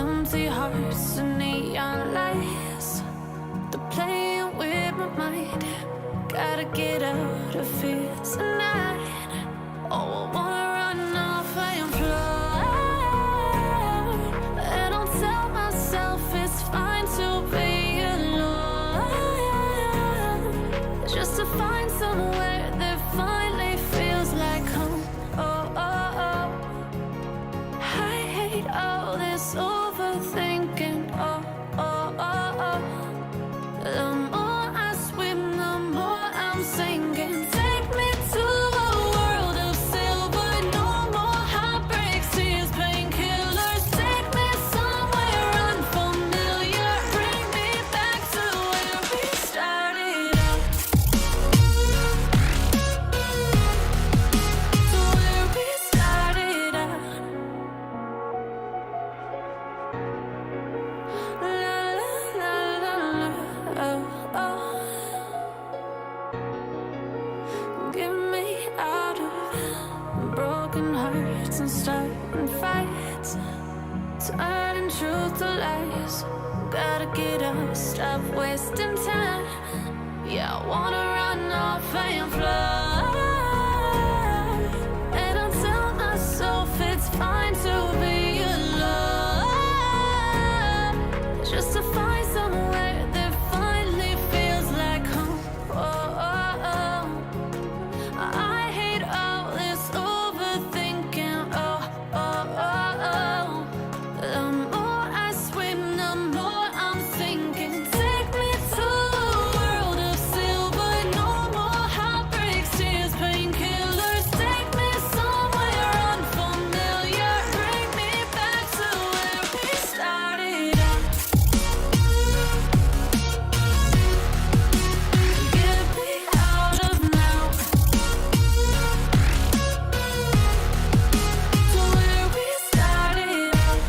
empty hearts and neon lights. They're playing with my mind. Gotta get out of here tonight. Oh, I wanna run off and fly. And I'll tell myself it's fine to be alone, just to find somewhere that finally feels like home. Oh, oh, oh. I hate all this overthinking. Oh, oh, oh, oh. The more I swim, the more I'm sinking. Take me to a world of silver. No more heartbreaks, tears, painkillers. Take me somewhere unfamiliar. Bring me back to where we started out. To where we started out. La la la la la. Oh, oh. Get me out of broken hearts and starting fights, turning truth to lies. Gotta get up, stop wasting time. Yeah, I wanna run off and fly. And I'll tell myself it's fine to be alone, just to find somewhere that finally feels like home. Oh, oh, oh. I hate all this overthinking. Oh, oh, oh, oh. The more I swim, the more I'm sinking. Take me to a world of silver. No more heartbreaks, tears, painkillers. Take me somewhere unfamiliar. Bring me back to where we started out. Get me out of now. To where we started out.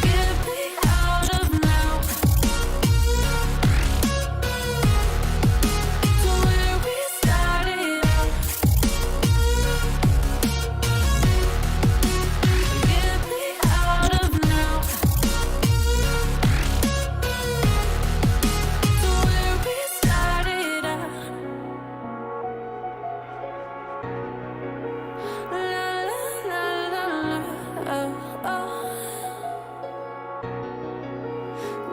Get me out of now. To where we started out. Get me out of now. To where we started out. La la la la la. Oh, oh.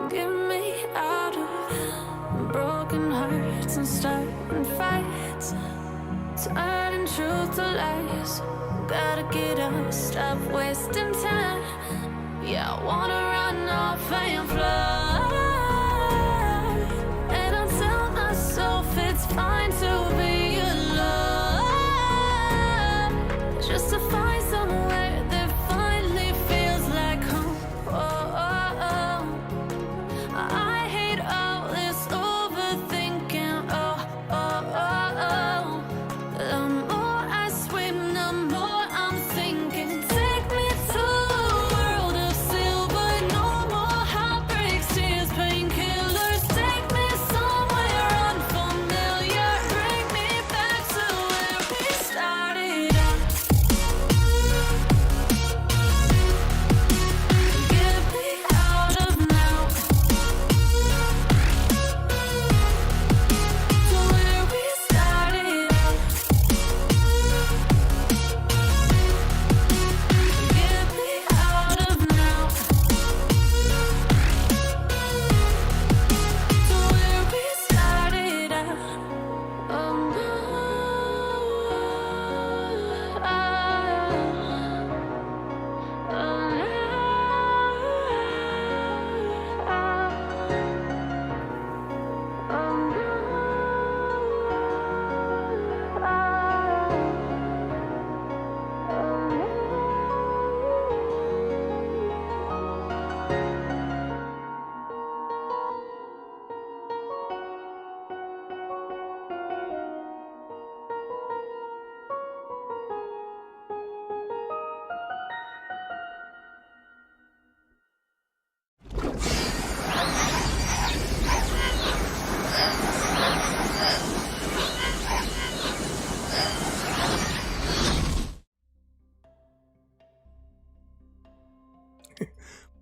Get me out of broken hearts and starting fights, turning truth to lies. Gotta get up, stop wasting time. Yeah, I wanna run off and fly. And I'll tell myself it's fine to be alone, just to find somewhere that finally feels like home. Oh, oh, oh. I hate all this overthinking. Oh, oh, oh, oh. The more I swim, the more I'm sinking. Take me to a world of silver. No more heartbreaks.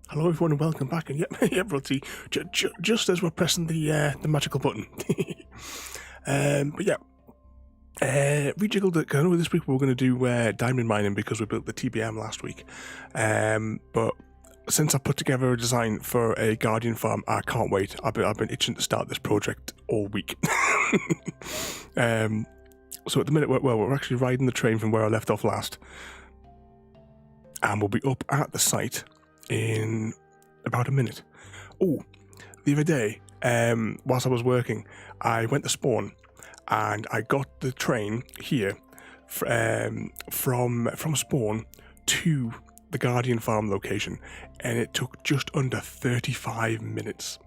Hello everyone and welcome back, and yep, Rotti, just as we're pressing the magical button. But yeah, rejiggled it. I know this week we were going to do diamond mining because we built the TBM last week. But since I put together a design for a guardian farm, I can't wait. I've been itching to start this project all week. So at the minute, we're actually riding the train from where I left off last, and we'll be up at the site in about a minute. Oh, the other day, whilst I was working, I went to spawn and I got the train here from spawn to the Guardian Farm location, and it took just under 35 minutes.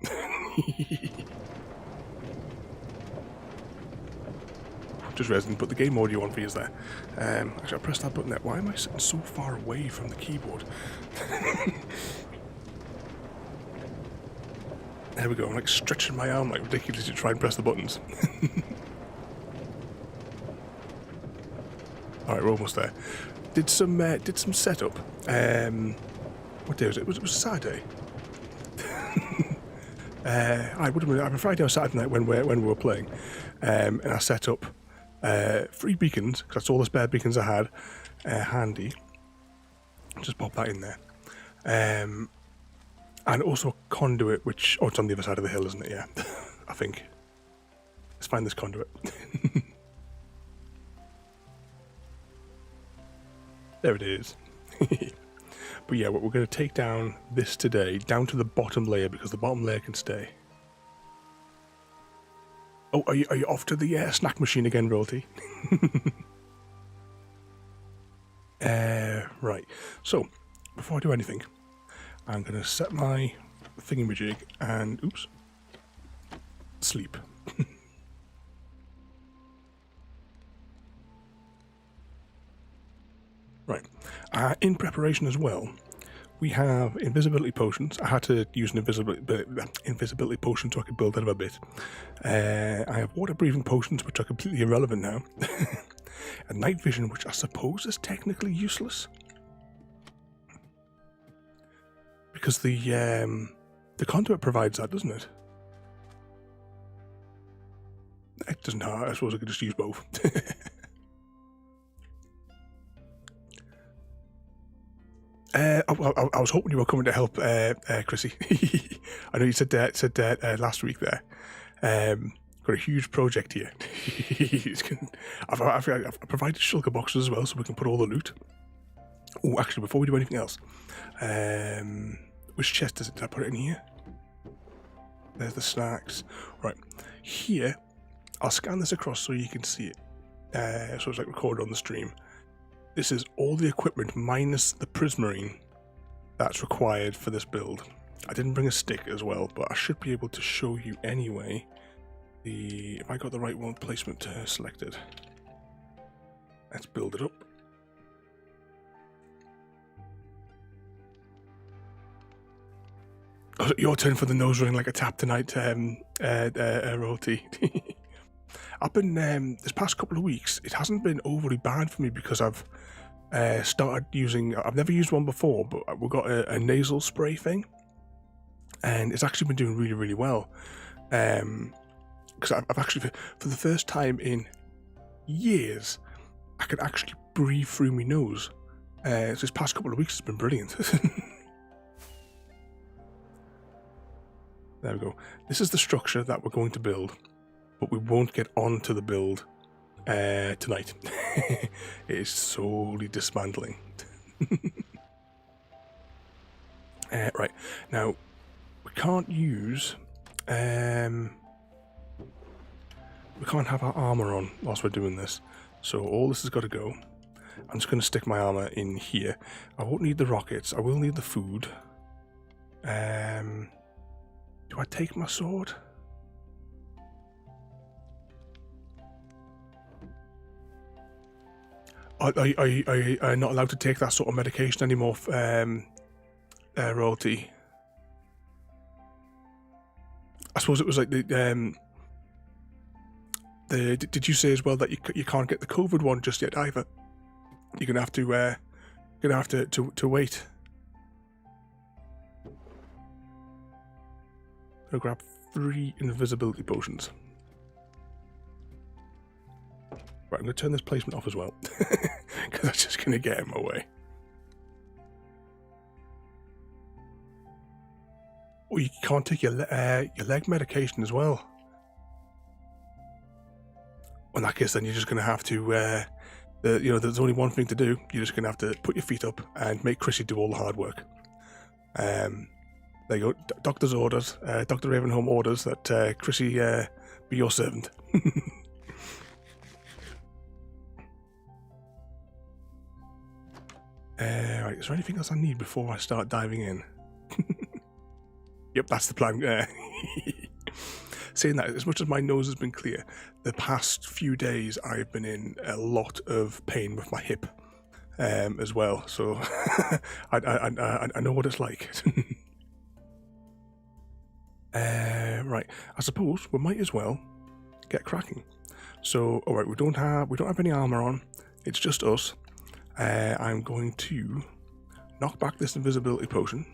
Just resin, put the game audio on for you there. Actually, I pressed that button there. Why am I sitting so far away from the keyboard? There we go. I'm like stretching my arm like ridiculously to try and press the buttons. All right, we're almost there. Did some setup. What day was it? It was Saturday. I would have been either Friday or Saturday night when we were playing, and I set up 3 beacons because that's all the spare beacons I had handy. Just pop that in there. And also a conduit, which... Oh, it's on the other side of the hill, isn't it? Yeah, I think. Let's find this conduit. There it is. But yeah, we're going to take down this today, down to the bottom layer, because the bottom layer can stay. Oh, are you off to the snack machine again, Royalty? Right. So, before I do anything, I'm going to set my thingamajig and, oops, sleep. Right. In preparation as well, we have invisibility potions. I had to use an invisibility potion so I could build out of a bit. I have water breathing potions, which are completely irrelevant now. And night vision, which I suppose is technically useless. Because the conduit provides that, doesn't it? It doesn't hurt. I suppose I could just use both. I was hoping you were coming to help, Chrissy. I know you said last week there. Got a huge project here. I've provided shulker boxes as well, so we can put all the loot. Oh, actually, before we do anything else, which chest is it? Did I put it in here? There's the snacks. Right, here, I'll scan this across so you can see it. So it's like recorded on the stream. This is all the equipment minus the prismarine that's required for this build. I didn't bring a stick as well, but I should be able to show you anyway. If I got the right one placement selected. Let's build it up. Oh, your turn for the nose ring like a tap tonight, Roti. I've been, this past couple of weeks, it hasn't been overly bad for me because I've started using, I've never used one before, but we've got a nasal spray thing, and it's actually been doing really, really well. Because I've actually, for the first time in years, I can actually breathe through my nose. So this past couple of weeks has been brilliant. There we go. This is the structure that we're going to build, but we won't get onto the build tonight. It is slowly dismantling. Right, now, we can't use... we can't have our armour on whilst we're doing this, so all this has got to go. I'm just going to stick my armour in here. I won't need the rockets, I will need the food. Do I take my sword? Are not allowed to take that sort of medication anymore, Royalty? I suppose it was like the did you say as well that you can't get the COVID one just yet either? You're gonna have to wait. I'll grab 3 invisibility potions. Right, I'm going to turn this placement off as well, because that's just going to get in my way. Oh, you can't take your leg medication as well. In that case, then you're just going to have to, there's only one thing to do. You're just going to have to put your feet up and make Chrissy do all the hard work. There you go. Doctor's orders. Dr. Ravenholm orders that Chrissy be your servant. Right, is there anything else I need before I start diving in? Yep, that's the plan. Saying that, as much as my nose has been clear, the past few days I've been in a lot of pain with my hip as well. So I know what it's like. Right, I suppose we might as well get cracking. So, all right, we don't have any armor on. It's just us. I'm going to knock back this invisibility potion.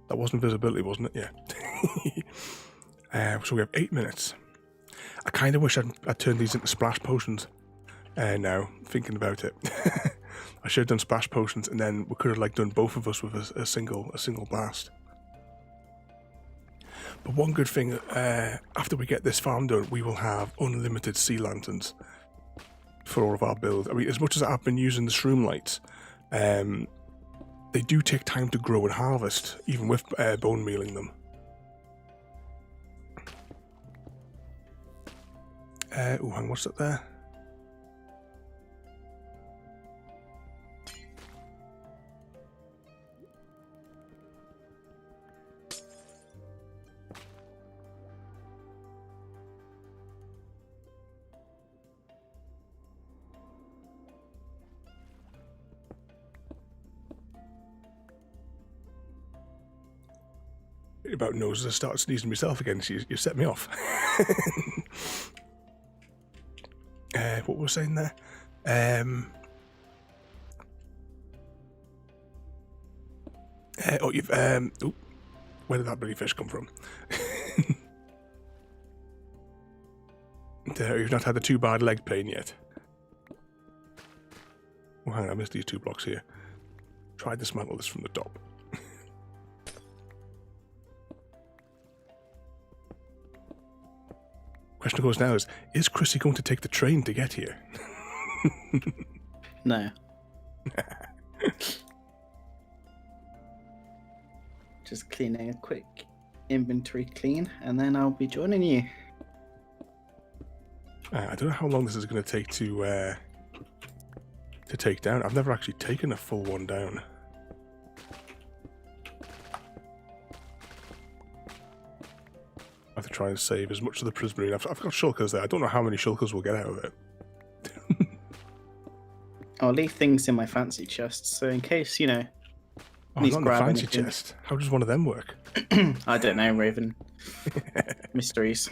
That was invisibility, wasn't it? Yeah. So we have 8 minutes. I kind of wish I'd turned these into splash potions. Now, thinking about it. I should have done splash potions, and then we could have done both of us with a single blast. But one good thing, after we get this farm done, we will have unlimited sea lanterns for all of our builds. I mean, as much as I've been using the shroom lights, they do take time to grow and harvest, even with bone mealing them. Oh, hang on, what's that there? About noses, I start sneezing myself again, so you set me off. What was I saying there? Where did that bloody fish come from? You've not had the too bad leg pain yet. Oh, hang on, I missed these 2 blocks here. Try to dismantle this from the top. Question goes now is Chrissy going to take the train to get here? No. Just cleaning a quick inventory clean, and then I'll be joining you. I don't know how long this is going to take to take down. I've never actually taken a full one down. I have to try and save as much of the prismarine. I've got shulkers there. I don't know how many shulkers we'll get out of it. I'll leave things in my fancy chest, so in case, Oh, not in the fancy chest. How does one of them work? I don't know, Raven. Mysteries.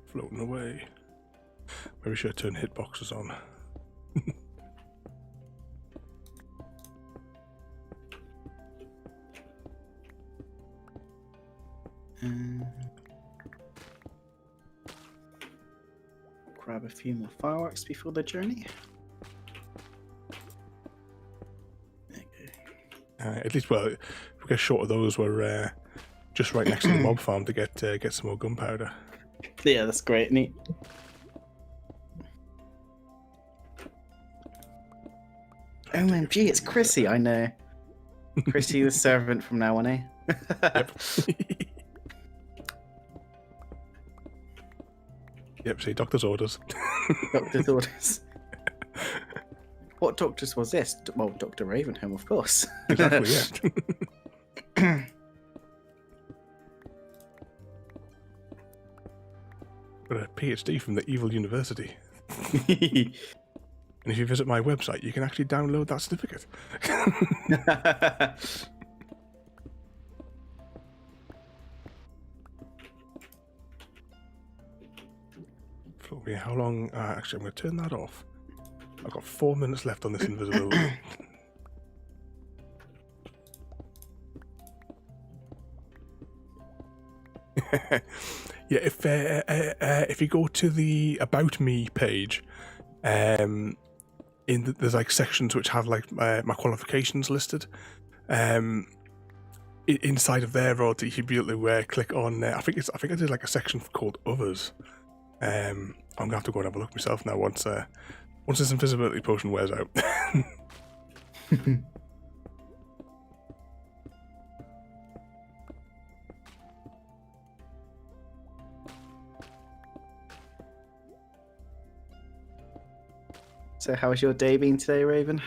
Floating away. Maybe I should turn hitboxes on. Grab a few more fireworks before the journey. At least, well, if we get short of those, we're just right next to the mob farm to get some more gunpowder. Yeah, that's great. Neat. OMG, it's Chrissy, I know. Chrissy the servant from now on, eh? Yep. Yep, see, doctor's orders. Doctor's orders. What doctor's was this? Well, Dr. Ravenholm, of course. Exactly, yeah. Got a PhD from the evil university. And if you visit my website, you can actually download that certificate. Okay, how long? Actually, I'm going to turn that off. I've got 4 minutes left on this invisibility. Yeah, if you go to the About Me page, there's like sections which have like my qualifications listed. Inside of there, Rod, you'd be able to click on. I think I did like a section called Others. I'm gonna have to go and have a look myself now once this invisibility potion wears out. So how's your day been today, Raven?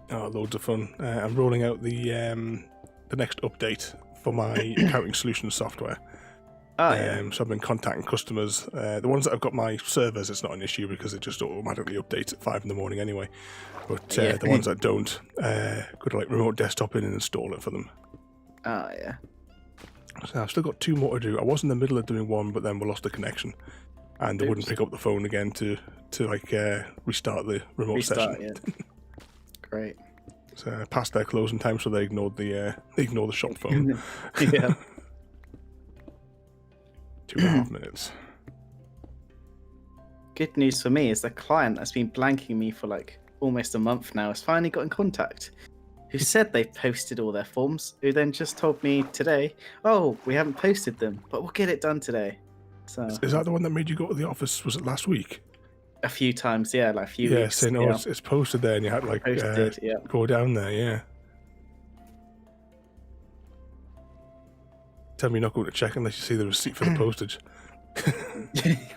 Oh, loads of fun. I'm rolling out the next update for my accounting solutions software. Oh, yeah. So I've been contacting customers. The ones that have got my servers, it's not an issue because it just automatically updates at 5 in the morning anyway. But the ones that don't, go to like remote desktop in and install it for them. Oh, yeah. So I've still got 2 more to do. I was in the middle of doing one, but then we lost the connection, and they wouldn't pick up the phone again to like restart the remote session. Yeah. Great. So past their closing time, so they ignored the shop phone. Yeah. 2.5 minutes. Good news for me is the client that's been blanking me for like almost a month now has finally got in contact. Who said they posted all their forms, who then just told me today, oh, we haven't posted them, but we'll get it done today. So Is that the one that made you go to the office? Was it last week? a few times, yeah, like a few Yeah, weeks. saying, oh, it's posted there, and you had to like go down there, yeah. Tell me you're not going to check unless you see the receipt for the postage.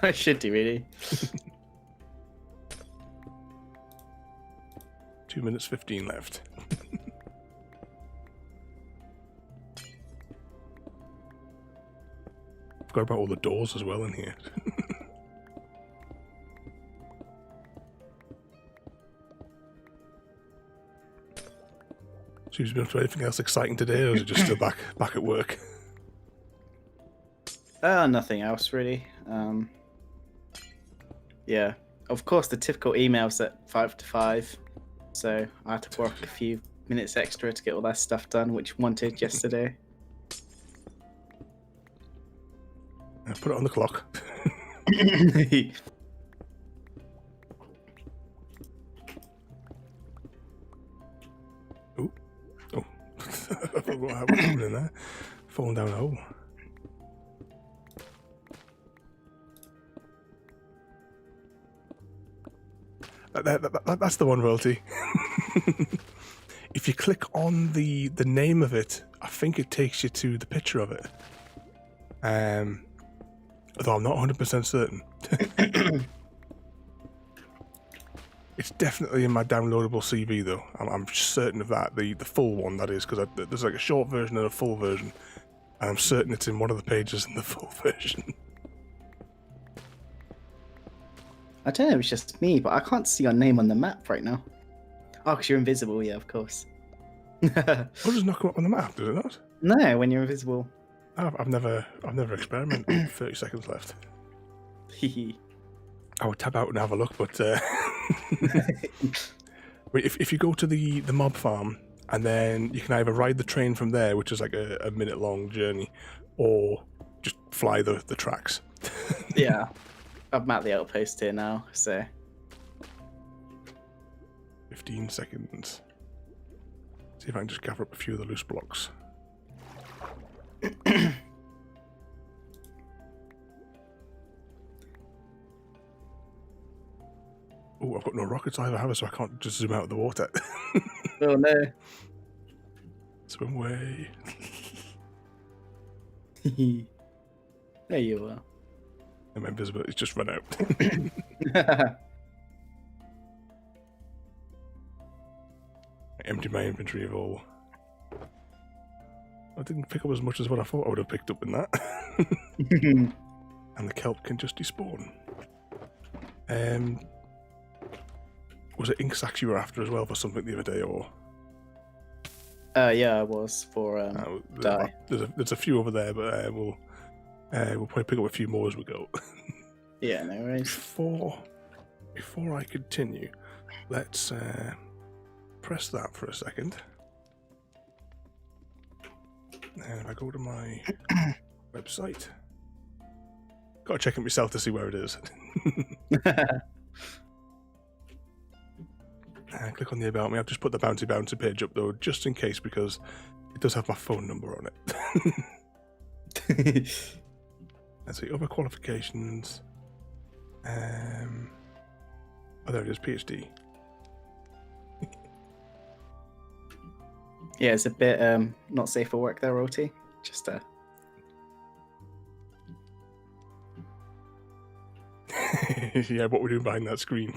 I should do, really. 2 minutes 15 left. Forgot about all the doors as well in here. So you've been up to anything else exciting today, or is it just still back at work? Nothing else really. Yeah, of course the typical emails at 5 to 5. So I had to work a few minutes extra to get all that stuff done, which wanted yesterday. Put it on the clock. Oh. I forgot what happened in there. Falling down a hole. That's the one, Royalty. If you click on the name of it, I think it takes you to the picture of it. Although I'm not 100% certain. It's definitely in my downloadable CV, though. I'm certain of that. The full one, that is, because there's like a short version and a full version. And I'm certain it's in one of the pages in the full version. I don't know if it's just me, but I can't see your name on the map right now. Oh, because you're invisible, yeah, of course. Oh, does it not come up on the map, does it not? No, when you're invisible. I've never experimented. 30 seconds left. I would tab out and have a look, but if you go to the mob farm, and then you can either ride the train from there, which is like a minute-long journey, or just fly the tracks. Yeah. I'm at the outpost here now, so 15 seconds. See if I can just gather up a few of the loose blocks. Oh, I've got no rockets either, have I? So I can't just zoom out of the water. Oh no. Swim away. There you are. And my invisibility's just run out. I emptied my inventory of all. I didn't pick up as much as what I thought I would have picked up in that. And the kelp can just despawn. Was it ink sacks you were after as well for something the other day, or? Yeah, I was for dye. There's a few over there, but we'll probably pick up a few more as we go. Yeah, no worries. Before I continue, let's press that for a second. And if I go to my website, gotta check it myself to see where it is. Click on the About Me. I've just put the Bouncy page up though, just in case, because it does have my phone number on it. Let's see, other qualifications. Oh, there it is, PhD. Yeah, it's a bit not safe for work there, Roti. Just Yeah, what we're doing behind that screen.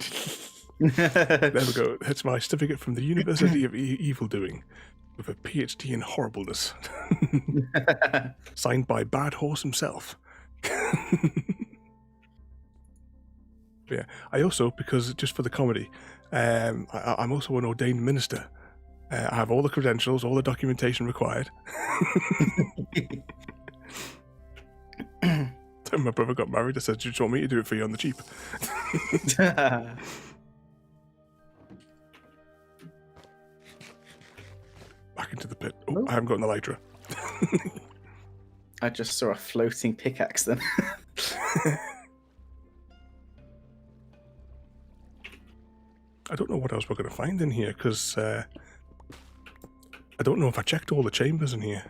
There we go. That's my certificate from the University of Evil Doing, with a PhD in horribleness. Signed by Bad Horse himself. Yeah, I also, because just for the comedy, I'm also an ordained minister. I have all the credentials, all the documentation required. So my brother got married. I said, "Do you want me to do it for you on the cheap?" Back into the pit. Oh, I haven't got an elytra. I just saw a floating pickaxe then. I don't know what else we're going to find in here, because I don't know if I checked all the chambers in here.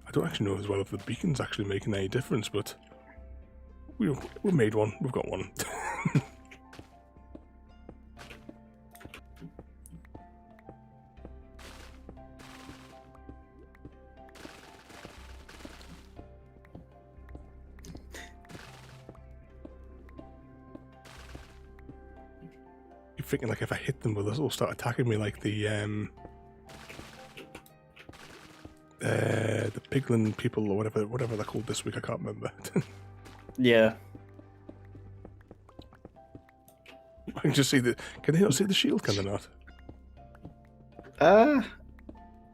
I don't actually know as well if the beacon's actually making any difference, but we made one. We've got one. You're thinking like if I hit them, will this all start attacking me like the piglin people or whatever they're called this week? I can't remember. Yeah. I can just see the. Can they not see the shield? Can they not?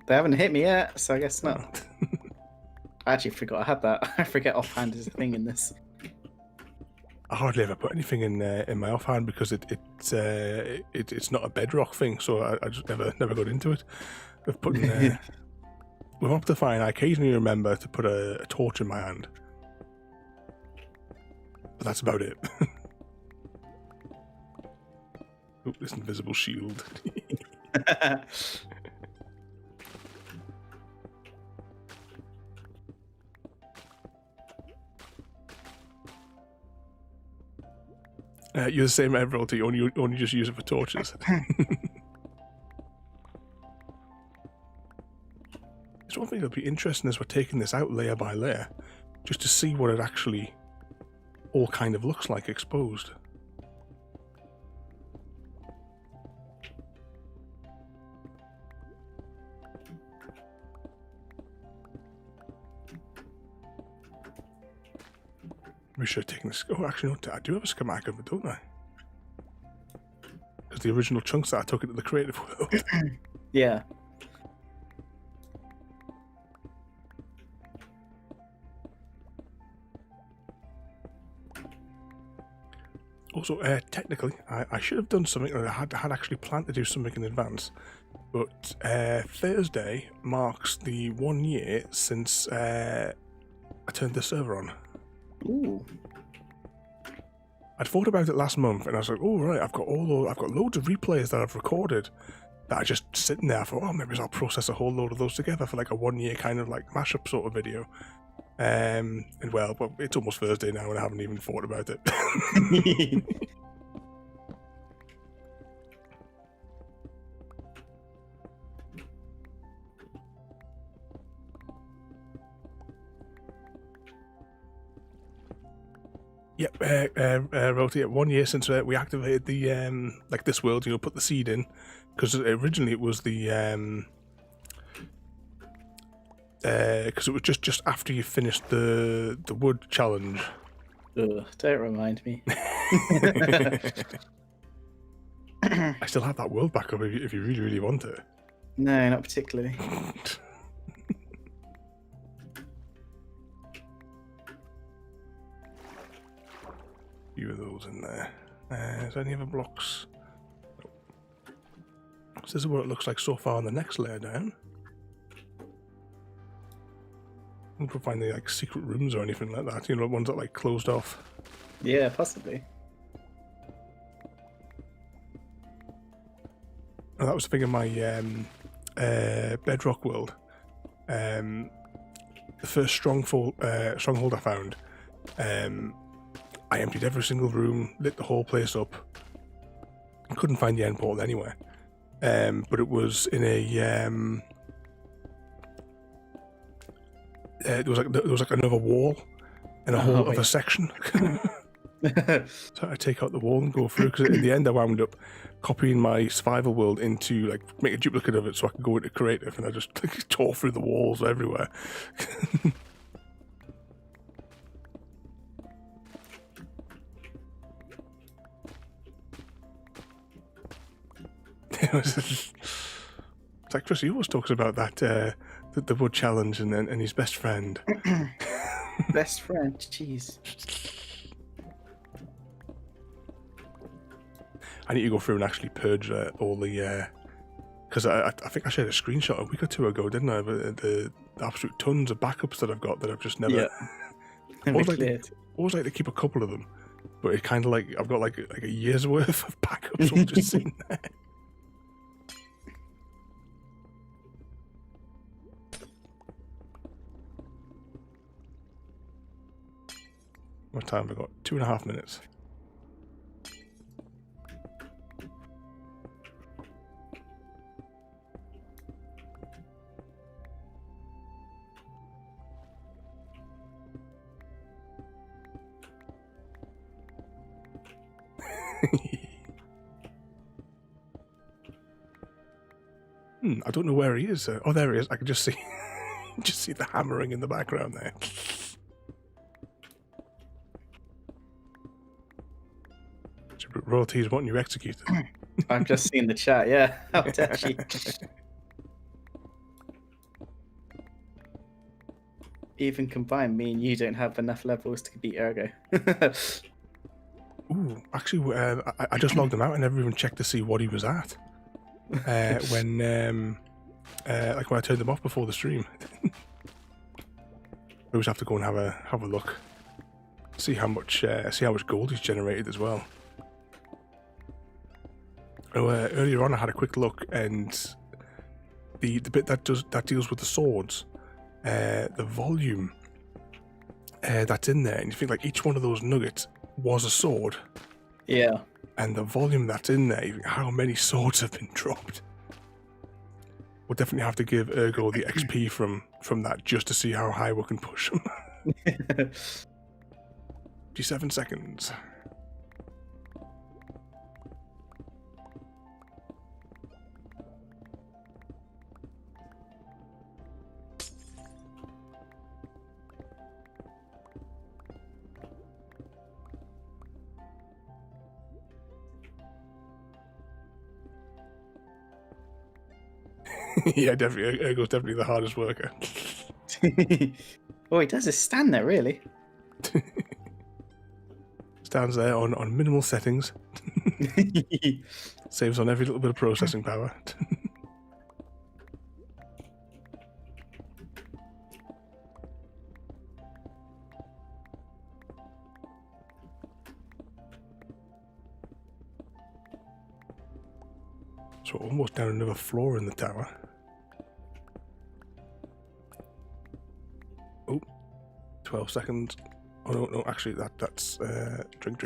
They haven't hit me yet, so I guess not. I actually forgot I had that. I forget offhand is a thing in this. I hardly ever put anything in my offhand because it's not a bedrock thing, so I just never got into it. Of putting with Optifine, I occasionally remember to put a torch in my hand, but that's about it. Oh, this invisible shield. You're the same Emerald, you only just use it for torches. It's one thing that'll be interesting as we're taking this out layer by layer, just to see what it actually all kind of looks like exposed. We should have taken this. Oh, actually, no, I do have a schematic of it, don't I? Because the original chunks that I took into the creative world. Yeah. Also, technically, I should have done something. I had actually planned to do something in advance, but Thursday marks the 1 year since I turned the server on. Ooh. I'd thought about it last month, and I was like, "Oh right, I've got loads of replays that I've recorded that are just sitting there." I thought, "Oh, maybe I'll process a whole load of those together for like a 1 year kind of like mashup sort of video." And well, it's almost Thursday now, and I haven't even thought about it. Yep, Roti, 1 year since we activated the like this world, put the seed in, because originally it was the because it was just after you finished the wood challenge. Ugh, don't remind me. I still have that world back up if you really want it. No, not particularly. few of those in there. Is there any other blocks? So this is what it looks like so far on the next layer down. I don't find any like secret rooms or anything like that. You know, ones that like closed off. Yeah, possibly. And that was the thing in my Bedrock world. The first stronghold I found, I emptied every single room, lit the whole place up. I couldn't find the end portal anywhere. But it was in a there was like another wall in a whole other section. So I take out the wall and go through, because in the end I wound up copying my survival world into like make a duplicate of it so I could go into creative, and I just like, tore through the walls everywhere. It's like Chris, he always talks about that the wood challenge and his best friend. Best friend, jeez. I need to go through and actually purge all the because I think I shared a screenshot a week or two ago, didn't I? But the absolute tons of backups that I've got that I've just never. Yeah. Always like to keep a couple of them, but it kind of like I've got like a year's worth of backups all just sitting there. What time have I got? 2.5 minutes. I don't know where he is. Oh, there he is. I can just see, just see the hammering in the background there. Royalties wanting you executed. I've just seen the chat. Yeah, how dare she? Even combined, me and you don't have enough levels to beat Ergo. Ooh, actually, I just logged him out. I never even checked to see what he was at when like when I turned them off before the stream. We just have to go and have a look, see how much gold he's generated as well. Earlier on, I had a quick look, and the bit that deals with the swords, the volume that's in there, and you think like each one of those nuggets was a sword. Yeah. And the volume that's in there, you think, how many swords have been dropped? We'll definitely have to give Ergo the XP from that just to see how high we can push him. 57 seconds. Yeah, definitely. Ergo's definitely the hardest worker. All he does is stand there, really. Stands there on minimal settings. Saves on every little bit of processing power. So almost down another floor in the tower. Oh, 12 seconds. Oh no, actually that's drink.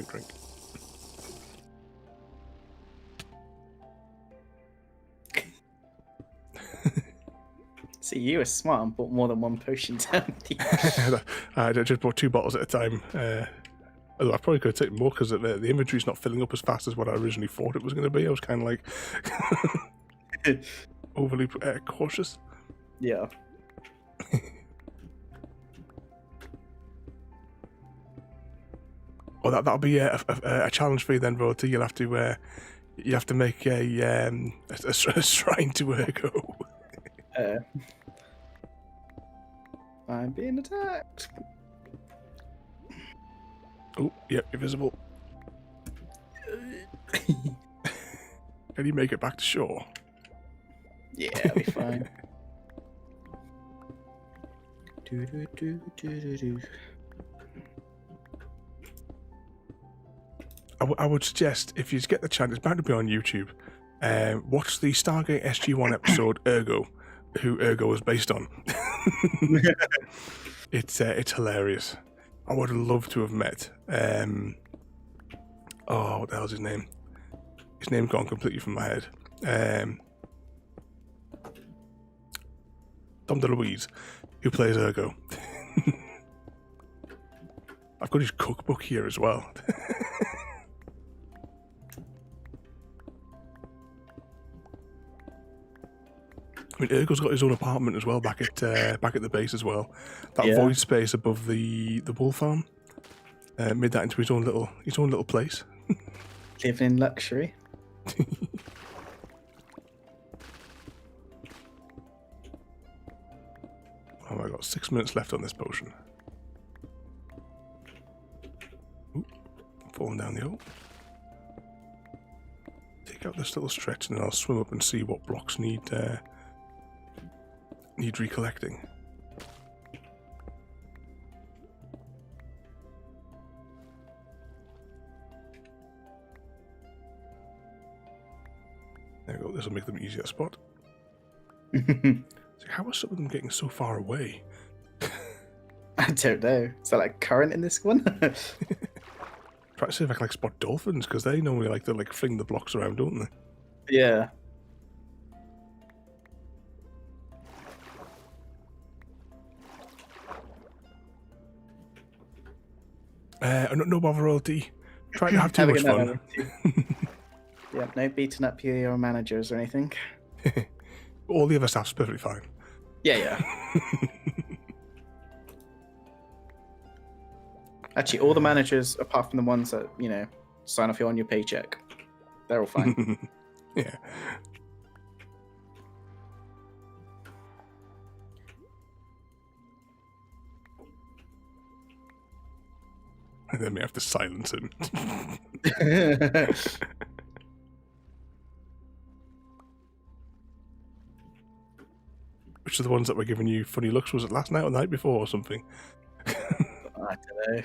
See, you were smart and bought more than one potion down. I just bought 2 bottles at a time. Although I probably could have taken more because the inventory's not filling up as fast as what I originally thought it was going to be. I was kind of like overly cautious. Yeah. Oh, that'll be a challenge for you then, Rota. You'll have to make a shrine to Ergo. I'm being attacked. Oh, yep, you're visible. Can you make it back to shore? Yeah, it'll be fine. Do, do, do, do, do, do. I would suggest, if you get the chance, it's bound to be on YouTube, watch the Stargate SG-1 episode Ergo, who Ergo is based on. It's hilarious. I would love to have met. What the hell's his name? His name's gone completely from my head. Tom DeLuise, who plays Ergo. I've got his cookbook here as well. I mean, Ergo's got his own apartment as well back at the base as well. That void space above the wool farm made that into his own little place. Living in luxury. Oh, I got 6 minutes left on this potion. Ooh, falling down the hole. Take out this little stretch and then I'll swim up and see what blocks need recollecting. There we go, this will make them easier to spot. So how are some of them getting so far away? I don't know. Is that like current in this one? Try to see if I can spot dolphins, because they normally like to fling the blocks around, don't they? Yeah. No bother, royalty. Try to have too much fun. Yeah, no beating up your managers or anything. All the other staff's perfectly fine. Yeah. Actually, all the managers, apart from the ones that, sign off you on your paycheck, they're all fine. Yeah. And then we have to silence him. Which are the ones that were giving you funny looks? Was it last night or the night before or something? I don't know.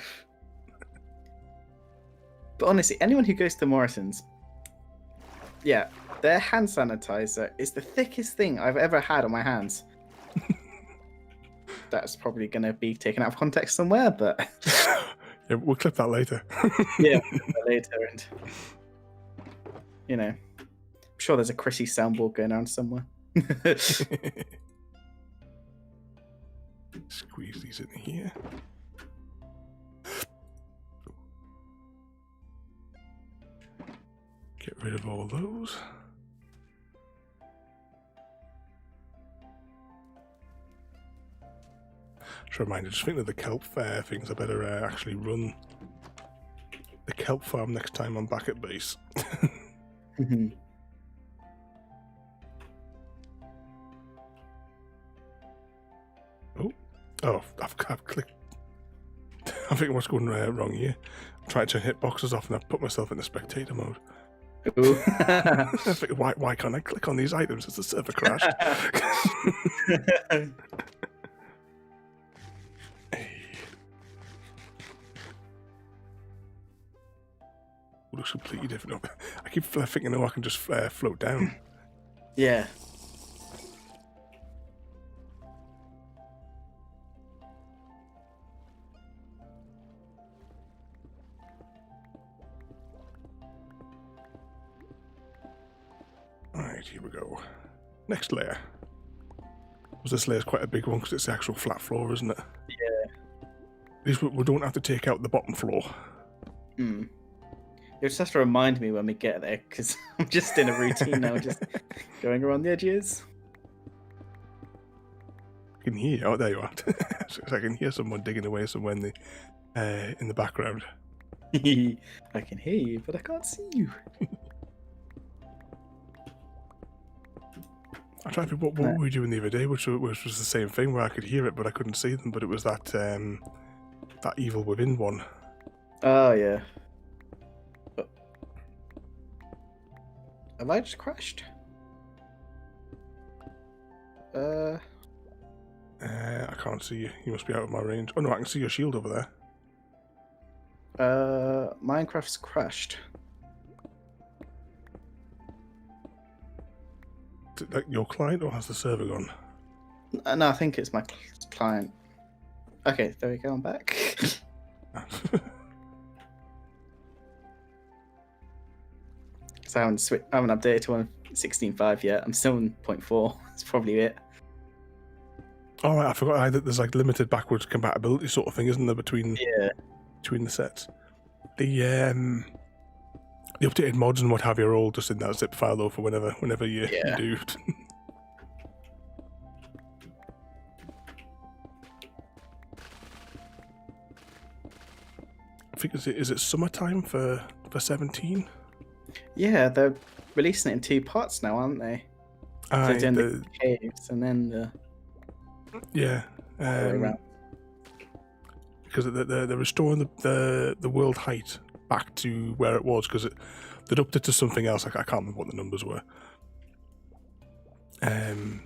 But honestly, anyone who goes to Morrison's, their hand sanitizer is the thickest thing I've ever had on my hands. That's probably going to be taken out of context somewhere, but... Yeah, we'll clip that later. Yeah, we'll clip that later. And, I'm sure there's a Chrissy soundboard going around somewhere. Squeeze these in here. Get rid of all those. Just a reminder, just think of the kelp things. I better actually run the kelp farm next time I'm back at base. Oh, I've clicked. I think what's going wrong here. I'm trying to hit boxes off and I've put myself into spectator mode. I think, why can't I click on these items as the server crashed? It looks completely different. I keep thinking, I can just float down. Yeah. Alright, here we go. Next layer. This layer's quite a big one because it's the actual flat floor, isn't it? Yeah. At least we don't have to take out the bottom floor. You just have to remind me when we get there, because I'm just in a routine now, just going around the edges. I can hear you. Oh, there you are. So I can hear someone digging away somewhere in the background. I can hear you, but I can't see you. I tried to think, what were we doing the other day, which was the same thing, where I could hear it, but I couldn't see them, but it was that evil within one. Oh, yeah. Have I just crashed? I can't see you. You must be out of my range. Oh no, I can see your shield over there. Minecraft's crashed. Is it like your client or has the server gone? No, I think it's my client. Okay, there we go. I'm back. So I haven't updated to 1.16.5 yet. I'm still in 0.4. That's probably it. All right, I forgot that there's like limited backwards compatibility sort of thing, isn't there, between the sets? The updated mods and what have you are all just in that zip file though for whenever you do. I think is it summertime for 17? Yeah, they're releasing it in 2 parts now, aren't they? So doing the caves and then the yeah, way around. because they're restoring the world height back to where it was because they'd upped it to something else. I can't remember what the numbers were. And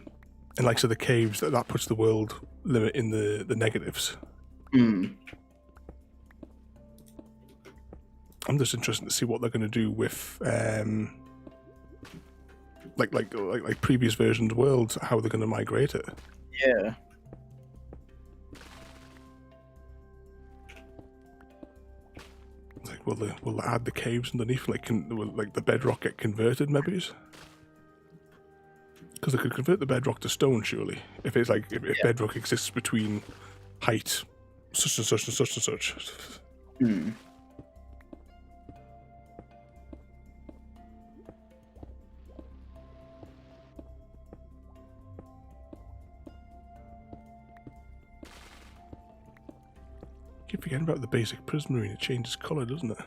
like so, the caves that puts the world limit in the negatives. I'm just interested to see what they're going to do with like previous versions of worlds, how they're going to migrate it. Yeah. Like, will they add the caves underneath? Will the bedrock get converted? Maybe, because they could convert the bedrock to stone, surely. If it's like if bedrock exists between height such and such and such and such. Keep forgetting about the basic prismarine. It changes colour, doesn't it?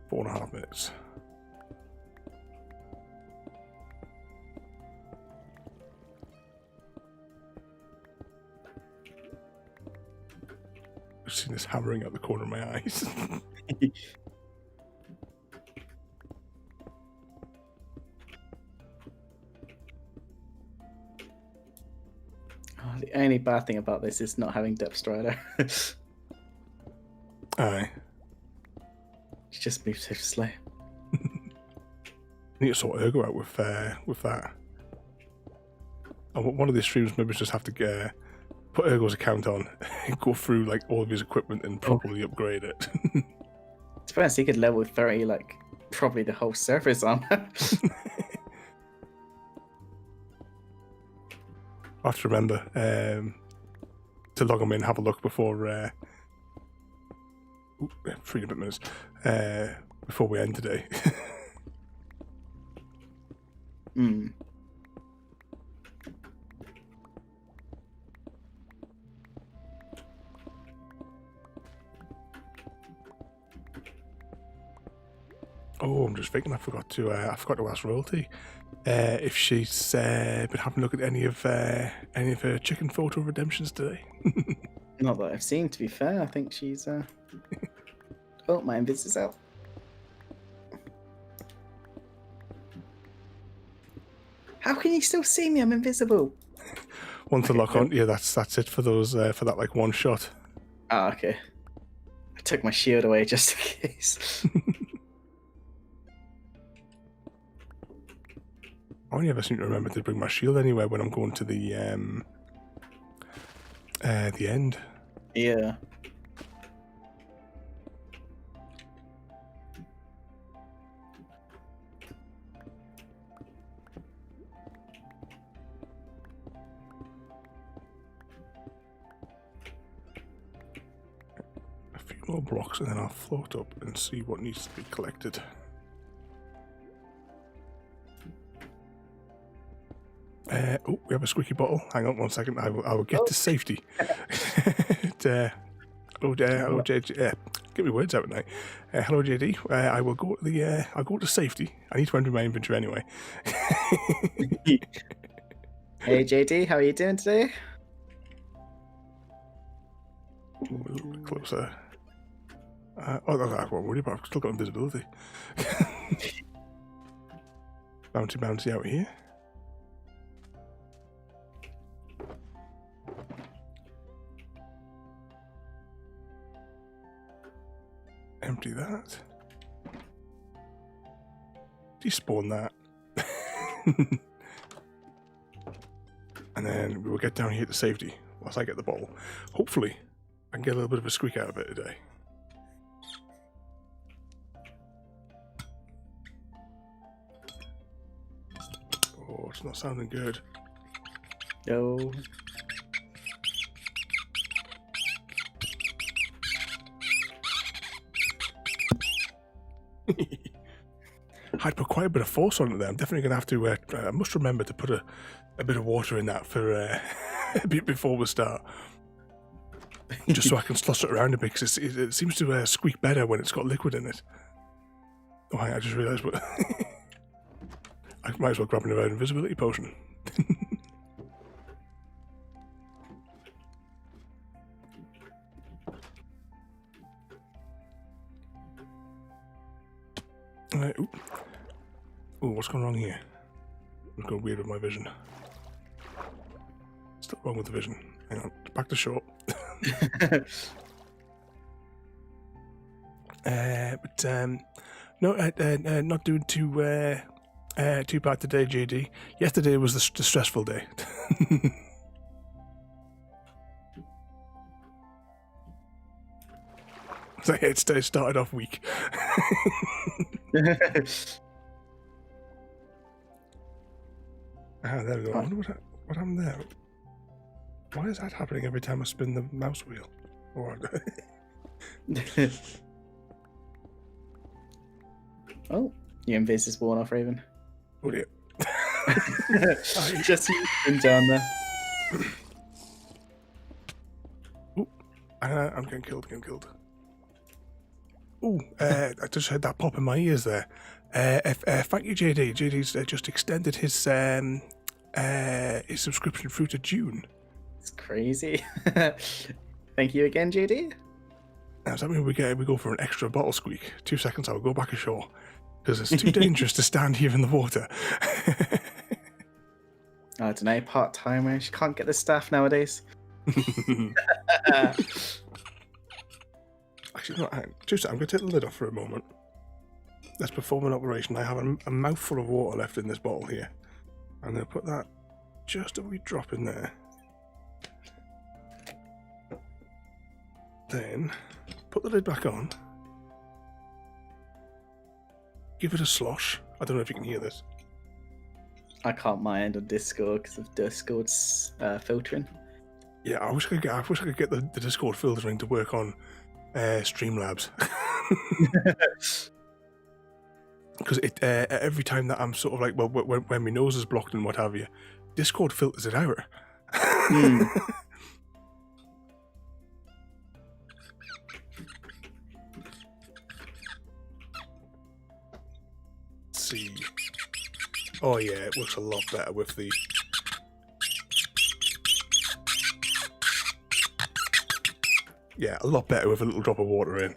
Four and a half minutes. I've seen this hammering out the corner of my eyes. The only bad thing about this is not having Depth Strider. Aye. She just moves so slow. I need to sort Ergo out with that. And one of these streams, maybe just have to put Ergo's account on, go through like all of his equipment and properly upgrade it. To be honest, he could level 30 like probably the whole surface armor. I have to remember to log them in, have a look before 3 minutes before we end today. Oh, I'm just thinking I forgot to ask Royalty if she's been having a look at any of her chicken photo redemptions today. Not that I've seen, to be fair. I think she's oh, my invis is out. How can you still see me? I'm invisible. Once I lock on, yeah, that's it for those for that like one shot. Ah, okay. I took my shield away just in case. I only ever seem to remember to bring my shield anywhere when I'm going to the end. Yeah. A few more blocks and then I'll float up and see what needs to be collected. Oh, we have a squeaky bottle. Hang on 1 second. I will get to safety. Hello, JD. Get me words out tonight. Hello, JD. I will go to I'll go to safety. I need to enter my inventory anyway. Hey, JD, how are you doing today? Ooh, a little bit closer. That's what I'm worried about. I've still got invisibility. Bouncy out here. Empty that. Despawn that. And then we will get down here to safety whilst I get the bottle. Hopefully, I can get a little bit of a squeak out of it today. Oh, it's not sounding good. No. I'd put quite a bit of force on it there. I'm definitely going to have to, I must remember to put a bit of water in that for before we start. Just so I can slosh it around a bit, because it seems to squeak better when it's got liquid in it. Oh, I just realised what... I might as well grab an invisibility potion. Ooh, what's going wrong here? I'm going weird with my vision. Still wrong with the vision. Hang on, back to short. No, not doing too bad today, JD. Yesterday was the stressful day. So yeah, it started off weak. There we go. I wonder what happened there. Why is that happening every time I spin the mouse wheel? Oh, your invis is worn off, Raven. Oh dear. Just been down there. Ooh, I'm getting killed. Ooh, I just heard that pop in my ears there. Thank you, JD. JD's just extended his subscription through to June. It's crazy. Thank you again, JD. Does that mean we go for an extra bottle squeak? 2 seconds, I will go back ashore. Because it's too dangerous to stand here in the water. I don't know, part-timers. You can't get the staff nowadays. Actually, no, I'm going to take the lid off for a moment. Let's perform an operation. I have a mouthful of water left in this bottle here. I'm going to put that just a wee drop in there. Then, put the lid back on. Give it a slosh. I don't know if you can hear this. I can't mind on Discord because of Discord's filtering. Yeah, I wish I could get the Discord filtering to work on Streamlabs. Because every time that I'm sort of like, well, when my nose is blocked and what have you, Discord filters it out. Let's see. Oh yeah, it works a lot better with the... Yeah, a lot better with a little drop of water in.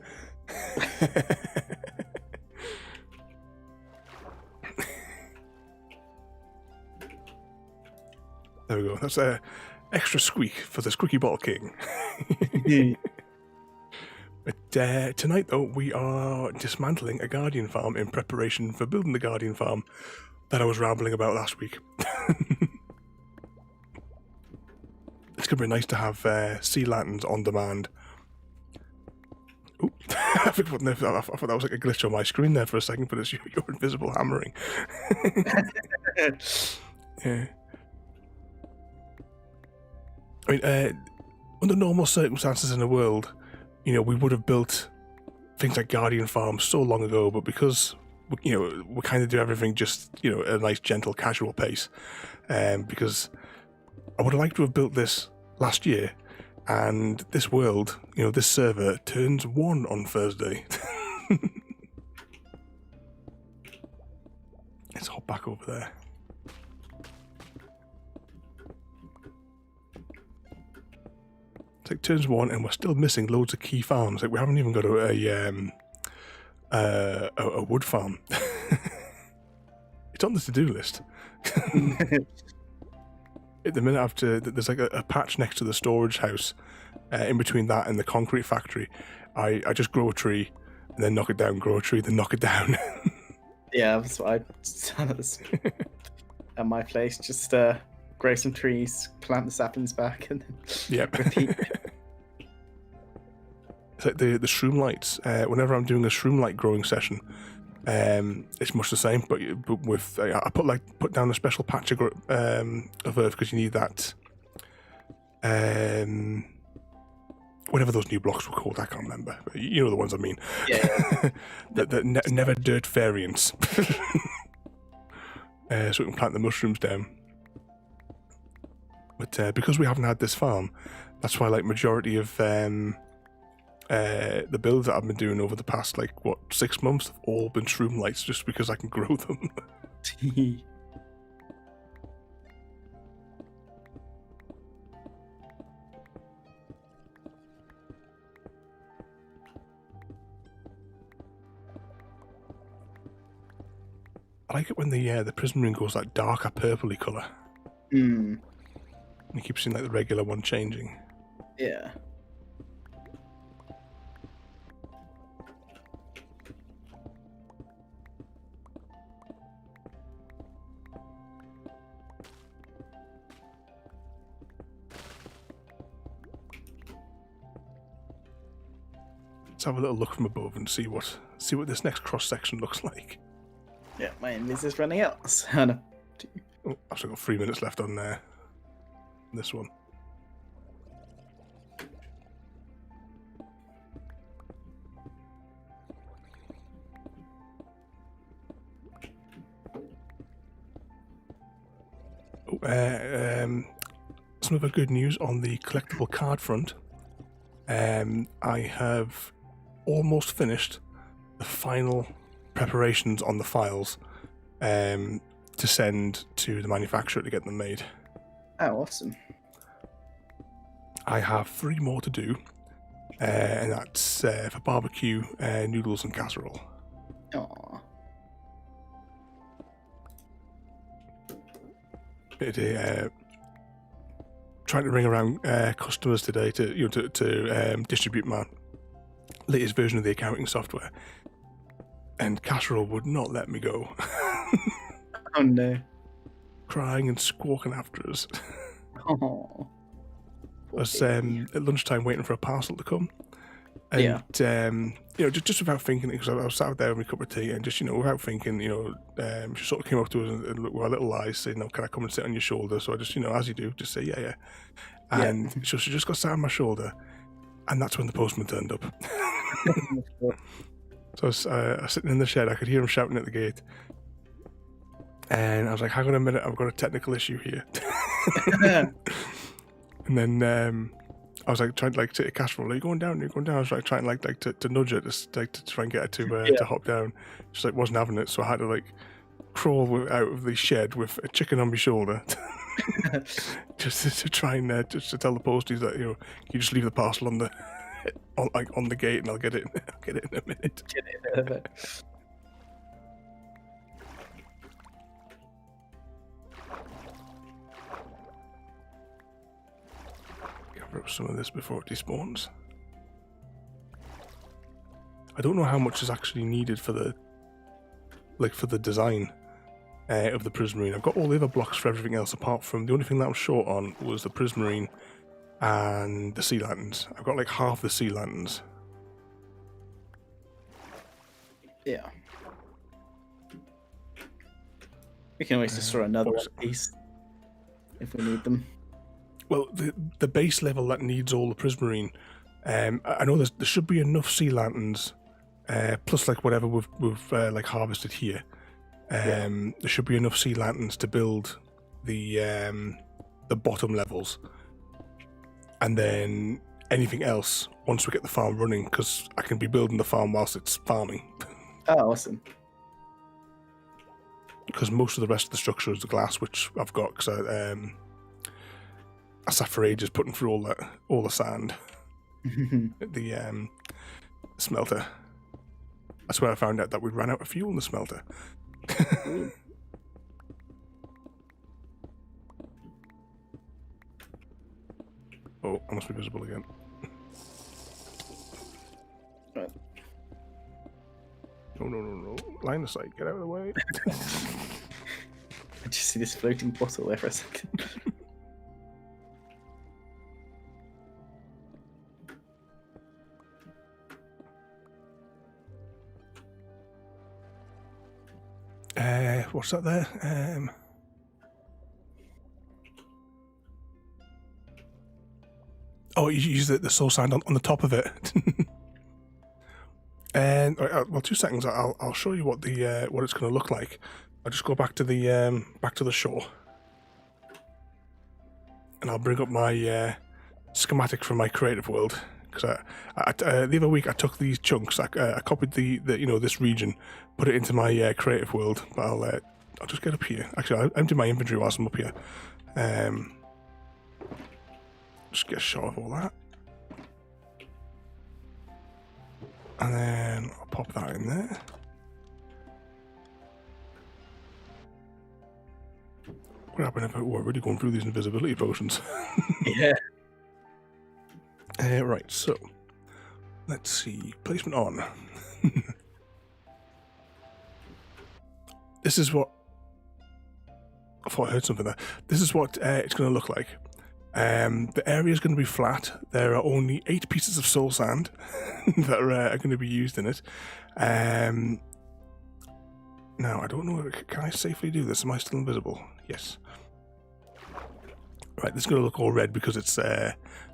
There we go. That's an extra squeak for the Squeaky Bottle King. But tonight, though, we are dismantling a Guardian farm in preparation for building the Guardian farm that I was rambling about last week. It's going to be nice to have sea lanterns on demand. Oop. I thought that was like a glitch on my screen there for a second, but it's your invisible hammering. Yeah. I mean, under normal circumstances in the world, you know, we would have built things like Guardian farms so long ago, but because, you know, we kind of do everything just, you know, at a nice, gentle, casual pace, because I would have liked to have built this last year, and this world, you know, this server turns 1 on Thursday. Let's hop back over there. It's like turns 1 and we're still missing loads of key farms. Like we haven't even got a wood farm. It's on the to-do list. At the minute after, there's like a patch next to the storage house. In between that and the concrete factory, I just grow a tree and then knock it down, grow a tree, then knock it down. Yeah, that's what I've done at my place. Just grow some trees, plant the saplings back, and then repeat. It's like the shroom lights. Whenever I'm doing a shroom light growing session, it's much the same, but with I put down a special patch of earth because you need that. Whatever those new blocks were called, I can't remember. You know the ones I mean. Yeah. the never dirt variants. So we can plant the mushrooms down. But because we haven't had this farm, that's why like majority of the builds that I've been doing over the past 6 months have all been shroom lights, just because I can grow them. I like it when the prism ring goes like darker purpley colour. Mm. You keep seeing like the regular one changing. Yeah. Let's have a little look from above and see what this next cross section looks like. Yeah, my invis is running out. So Oh, I've still got 3 minutes left on this one. Some other good news on the collectible card front. I have almost finished the final preparations on the files to send to the manufacturer to get them made. Oh, awesome. I have 3 more to do, and that's for barbecue, noodles and casserole. Aww. Trying to ring around customers today to distribute my latest version of the accounting software, and casserole would not let me go. Oh no. Crying and squawking after us. Oh. I was at lunchtime waiting for a parcel to come, and just without thinking, because I was sat there with my cup of tea, and just without thinking, she sort of came up to us and looked with her little eyes, saying, "Can I come and sit on your shoulder?" So I just, as you do, just say, "Yeah." And so she just got sat on my shoulder, and that's when the postman turned up. So I was sitting in the shed. I could hear him shouting at the gate, and I was like, "Hang on a minute, I've got a technical issue here." And then I was like trying to take a casserole. Are you going down? I was like trying to nudge her to try and get her to hop down. She wasn't having it, so I had to crawl out of the shed with a chicken on my shoulder, just to try and just to tell the posties that you just leave the parcel on the on the gate, and I'll get it. I'll get it in a minute. Get it in a minute. Cover up some of this before it despawns. I don't know how much is actually needed for the design of the prismarine. I've got all the other blocks for everything else, apart from the only thing that I'm short on was the prismarine and the sea lanterns. I've got half the sea lanterns. Yeah. We can always destroy another piece if we need them. Well, the base level that needs all the prismarine, I know there should be enough sea lanterns, plus whatever we've harvested here. There should be enough sea lanterns to build the bottom levels, and then anything else once we get the farm running, because I can be building the farm whilst it's farming. Oh, awesome. Because most of the rest of the structure is the glass, which I've got, because I sat for ages putting through all the sand. The smelter. That's where I found out that we ran out of fuel in the smelter. Oh, I must be visible again. Right. No. Line of sight, get out of the way. I just see this floating bottle there for a second. What's that there? Oh, you use the soul sand on the top of it. And well, 2 seconds. I'll show you what the what it's going to look like. I'll just go back to the shore, and I'll bring up my schematic from my creative world. Because the other week I took these chunks. I copied the this region, put it into my creative world. But I'll just get up here. Actually, I'll empty my inventory whilst I'm up here. Just get a shot of all that, and then I'll pop that in there. What happened if we're already going through these invisibility potions? Yeah. Right, so let's see. Placement on. This is what I thought I heard something there. This is what it's going to look like. The area is going to be flat. There are only 8 pieces of soul sand that are going to be used in it. Now, I don't know. Can I safely do this? Am I still invisible? Yes. Right, this is going to look all red because it's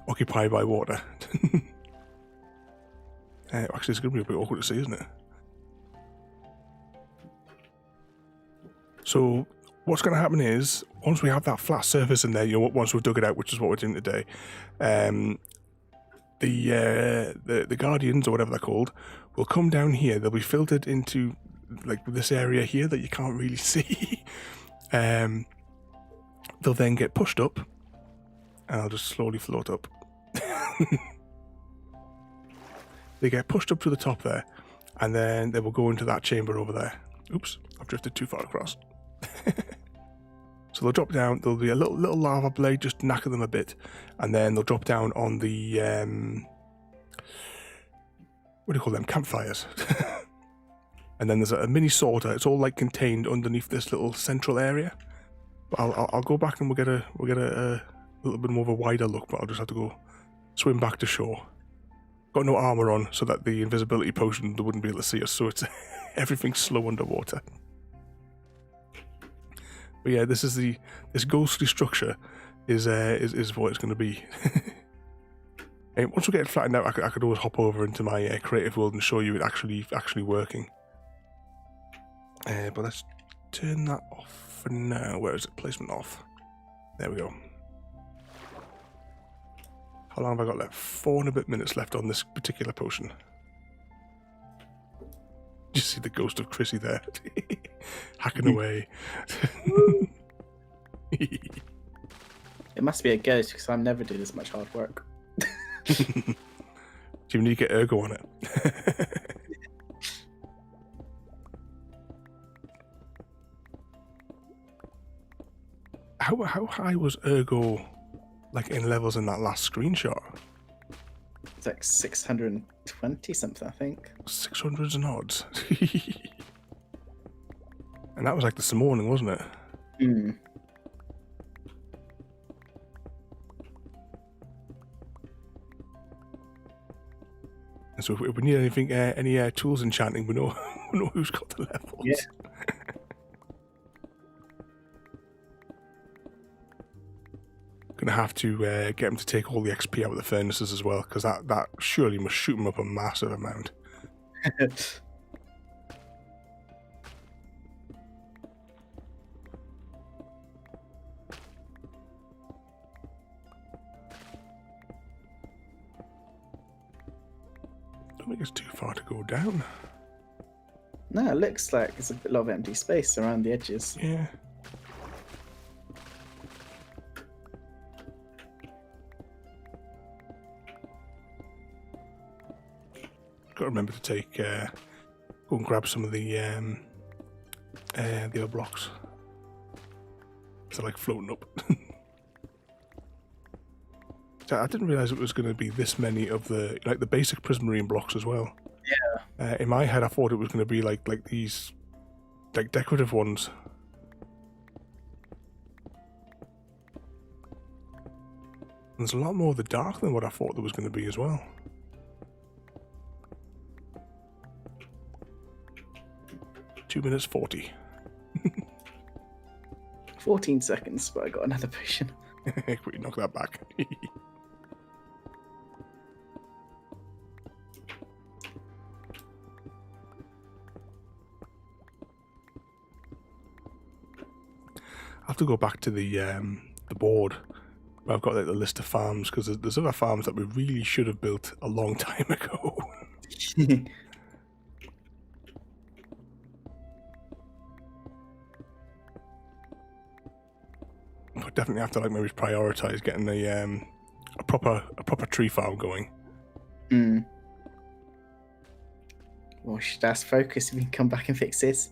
occupied by water. Actually, it's going to be a bit awkward to see, isn't it? So what's going to happen is, once we have that flat surface in there, once we've dug it out, which is what we're doing today, the guardians, or whatever they're called, will come down here. They'll be filtered into like this area here that you can't really see. They'll then get pushed up, and I'll just slowly float up. They get pushed up to the top there, and then they will go into that chamber over there. Oops, I've drifted too far across. So they'll drop down. There'll be a little lava blade just knacker them a bit, and then they'll drop down on the what do you call them? Campfires. And then there's a mini sorter. It's all like contained underneath this little central area. But I'll go back and we'll get a little bit more of a wider look. But I'll just have to go swim back to shore. Got no armor on, so that the invisibility potion, they wouldn't be able to see us. So it's everything's slow underwater. But yeah, this ghostly structure is what it's going to be. And once we get it flattened out, I could always hop over into my creative world and show you it actually working. But let's turn that off for now. Where is it? Placement off. There we go. How long have I got left? 4 and a bit minutes left on this particular potion. You see the ghost of Chrissy there, hacking away. It must be a ghost because I never do this much hard work. Do you need to get Ergo on it? How high was Ergo, like in levels in that last screenshot? It's like 620 something, I think. 600s and odds. And that was like this morning, wasn't it? Hmm. And so if we need anything, any tools enchanting, we know who's got the levels. Yeah. Gonna have to get him to take all the XP out of the furnaces as well, because that surely must shoot him up a massive amount. Don't think it's too far to go down. No, it looks like there's a lot of empty space around the edges. Yeah. to remember to take go and grab some of the other blocks. They're like floating up. So I didn't realize it was going to be this many of the basic prismarine blocks as well. Yeah. In my head, I thought it was going to be like these decorative ones. There's a lot more of the dark than what I thought there was going to be as well. 2 minutes 40. 14 seconds, but I got another potion. Quickly knock that back. I have to go back to the board where I've got like the list of farms, because there's other farms that we really should have built a long time ago. I definitely have to like maybe prioritize getting a proper tree farm going. Well, should I focus if we can come back and fix this?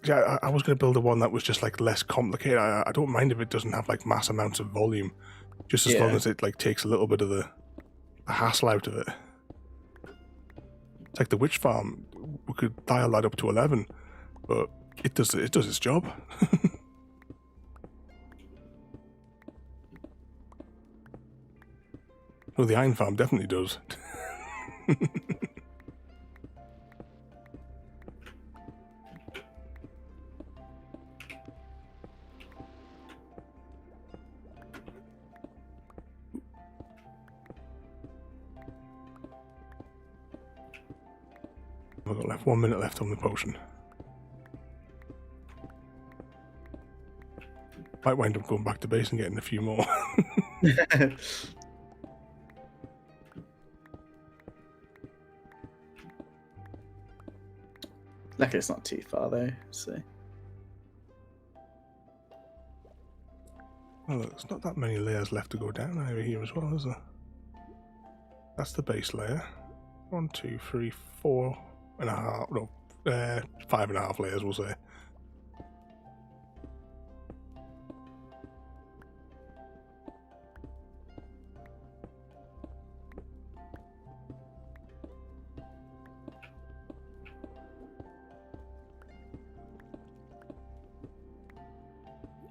Yeah, I was going to build a one that was just like less complicated. I don't mind if it doesn't have like mass amounts of volume, just as long as it like takes a little bit of the hassle out of it. It's like the witch farm. We could dial that up to 11, but it does its job. Well, the iron farm definitely does. I've got left 1 minute left on the potion. Might wind up going back to base and getting a few more. Luckily, it's not too far though. So. Well, look, there's not that many layers left to go down over here as well, is there? That's the base layer. 1, 2, 3, 4 and a half. No, 5.5 layers, we'll say.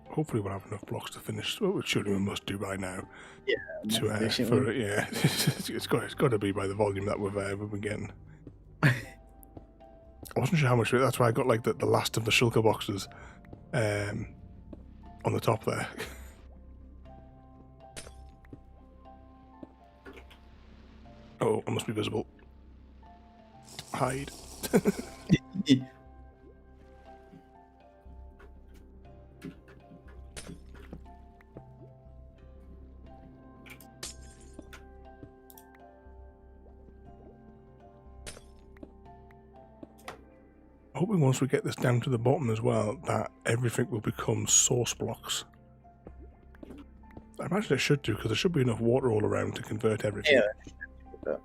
Hopefully we'll have enough blocks to finish. Well, surely we must do by now. Yeah. Yeah, it's got to be by the volume that we've been getting. I wasn't sure how much. That's why I got like the last of the shulker boxes on the top there. Oh, I must be visible. Hide. Hoping once we get this down to the bottom as well, that everything will become source blocks. I imagine it should do, because there should be enough water all around to convert everything. Yeah.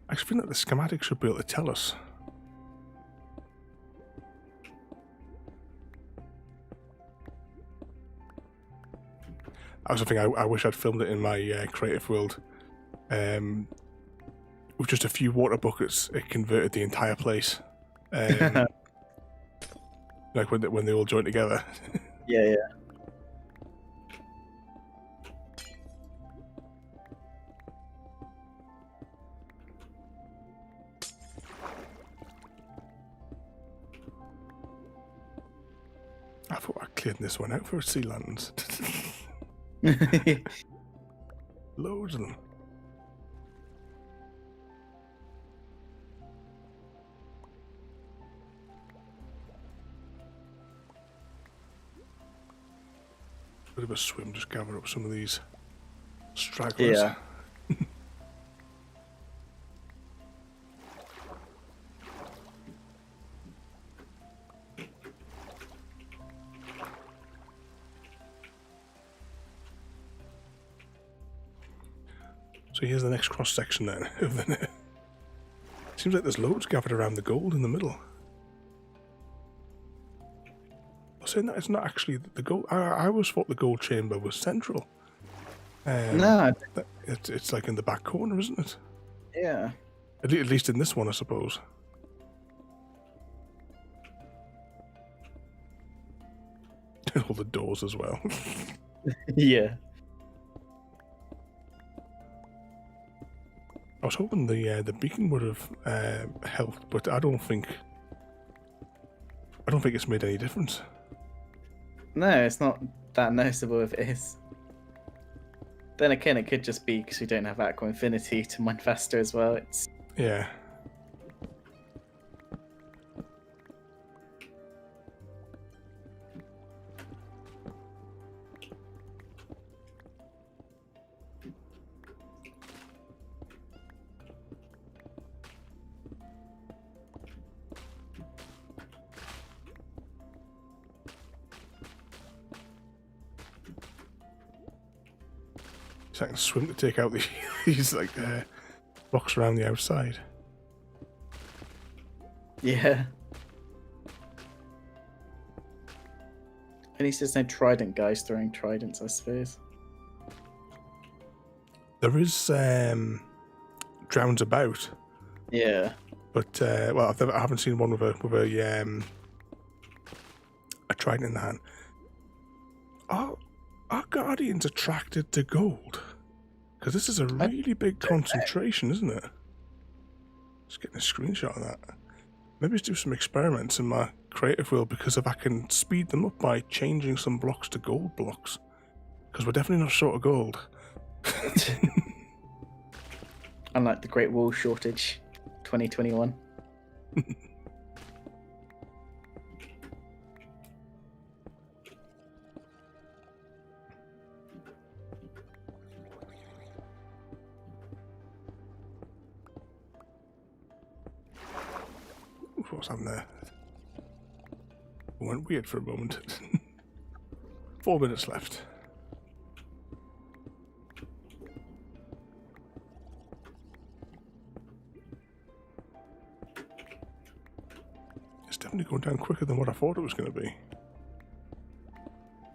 I just feel like the schematic should be able to tell us. That was the thing, I wish I'd filmed it in my creative world. With just a few water buckets, it converted the entire place. Like when they all join together. Yeah. I thought I cleared this one out for sea lanterns. Loads of them. Bit of a swim, just gather up some of these stragglers. Yeah. So here's the next cross section then. Seems like there's loads gathered around the gold in the middle. I'm saying that it's not actually the gold. I always thought the gold chamber was central. No. It's like in the back corner, isn't it? Yeah. At least in this one, I suppose. All the doors as well. Yeah. I was hoping the beacon would have helped, but I don't think it's made any difference. No, it's not that noticeable if it is. Then again, it could just be because we don't have Aqua Infinity to mine faster as well. Yeah. So I can swim to take out these like blocks around the outside. Yeah. At least there's no trident guys throwing tridents, I suppose. There is drowns about, Yeah. but well, I haven't seen one with a trident in the hand. Are guardians attracted to gold? Because this is a really big concentration, isn't it? Just getting a screenshot of that. Maybe let's do some experiments in my creative world, because if I can speed them up by changing some blocks to gold blocks, because we're definitely not short of gold. Unlike the Great Wall shortage, 2021. What's happened there? It went weird for a moment. 4 minutes left. It's definitely going down quicker than what I thought it was going to be.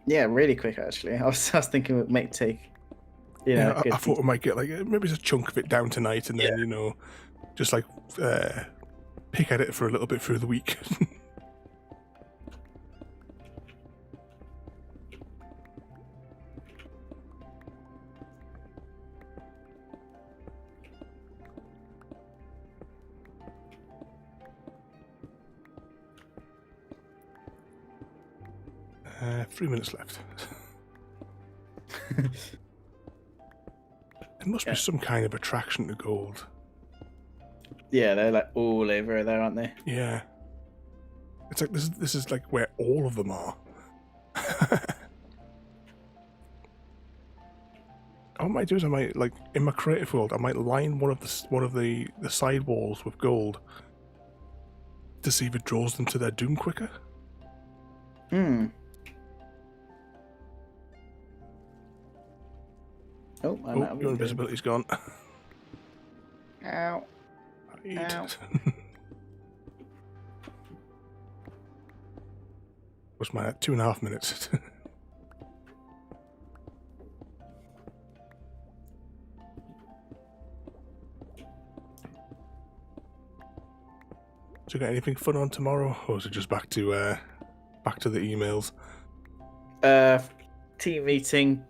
Yeah, really quick actually. I was thinking it might take, Yeah, a good I thought it might get like maybe it's a chunk of it down tonight, and then just like pick at it for a little bit through the week. 3 minutes left. There must be some kind of attraction to gold. Yeah, they're like all over there, aren't they? Yeah. It's like this is like where all of them are. What I might do is I might, like, in my creative world, I might line one of the side walls with gold to see if it draws them to their doom quicker. Hmm. Oh, I'm out of your invisibility's gone. Ow. Right. Ow. What's my 2.5 minutes? So you got anything fun on tomorrow, or is it just back to the emails? Team meeting,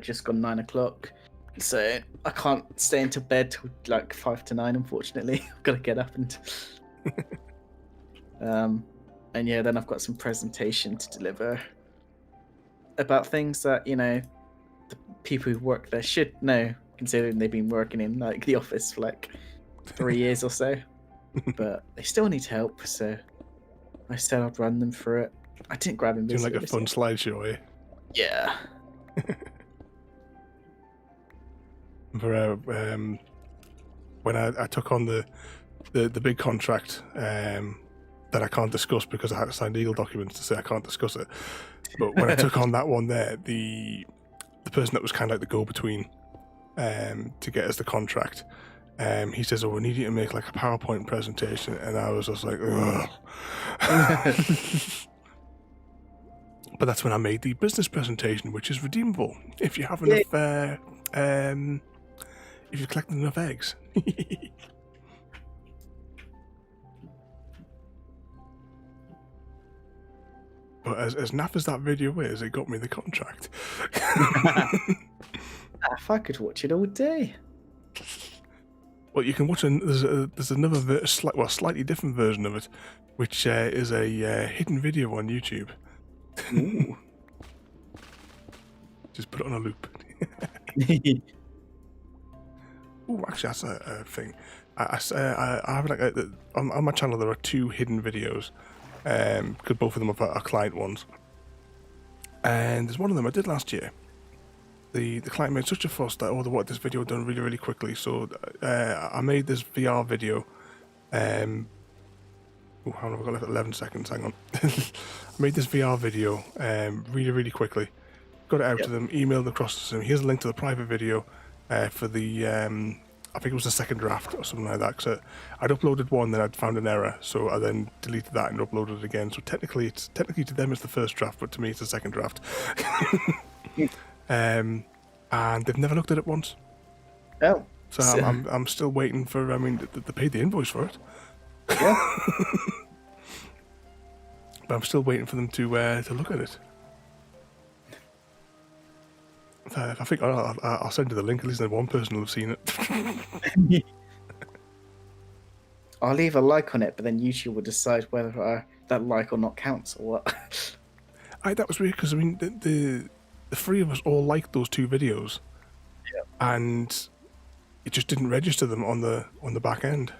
just gone 9 o'clock. So I can't stay into bed till like 5 to 9, unfortunately. I've got to get up and and yeah, then I've got some presentation to deliver about things that, the people who work there should know, considering they've been working in like the office for like 3 years or so. But they still need help, so I said I'd run them through it. I didn't grab him. Doing like a fun slideshow, eh? Yeah. For when I took on the big contract that I can't discuss because I had to sign legal documents to say I can't discuss it. But when I took on that one there, the person that was kind of like the go-between to get us the contract. He says, "Oh, we need you to make like a PowerPoint presentation," and I was just like, ugh. But that's when I made the business presentation, which is redeemable if you have enough. If you collect enough eggs. But as naff as that video is, it got me the contract. If I could watch it all day. Well, you can watch. There's another slightly different version of it, which is a hidden video on YouTube. Ooh. Just put it on a loop. Oh, actually, that's a thing. I have like on my channel there are 2 hidden videos, because both of them are client ones. And there's one of them I did last year. The client made such a fuss that, I want this video done really, really quickly. So I made this VR video. How long have I got left? 11 seconds. Hang on. I made this VR video really, really quickly. Got it out to them, emailed across to them. Here's a link to the private video for the, I think it was the second draft or something like that. Because I'd uploaded one, then I'd found an error. So I then deleted that and uploaded it again. So technically to them it's the first draft, but to me it's the second draft. And they've never looked at it once. Oh. So I'm still waiting for. I mean, they paid the invoice for it. Yeah. But I'm still waiting for them to look at it. I think I'll send you the link. At least then one person will have seen it. I'll leave a like on it, but then YouTube will decide whether that like or not counts or what. That was weird because I mean the 3 of us all liked those 2 videos, and it just didn't register them on the back end.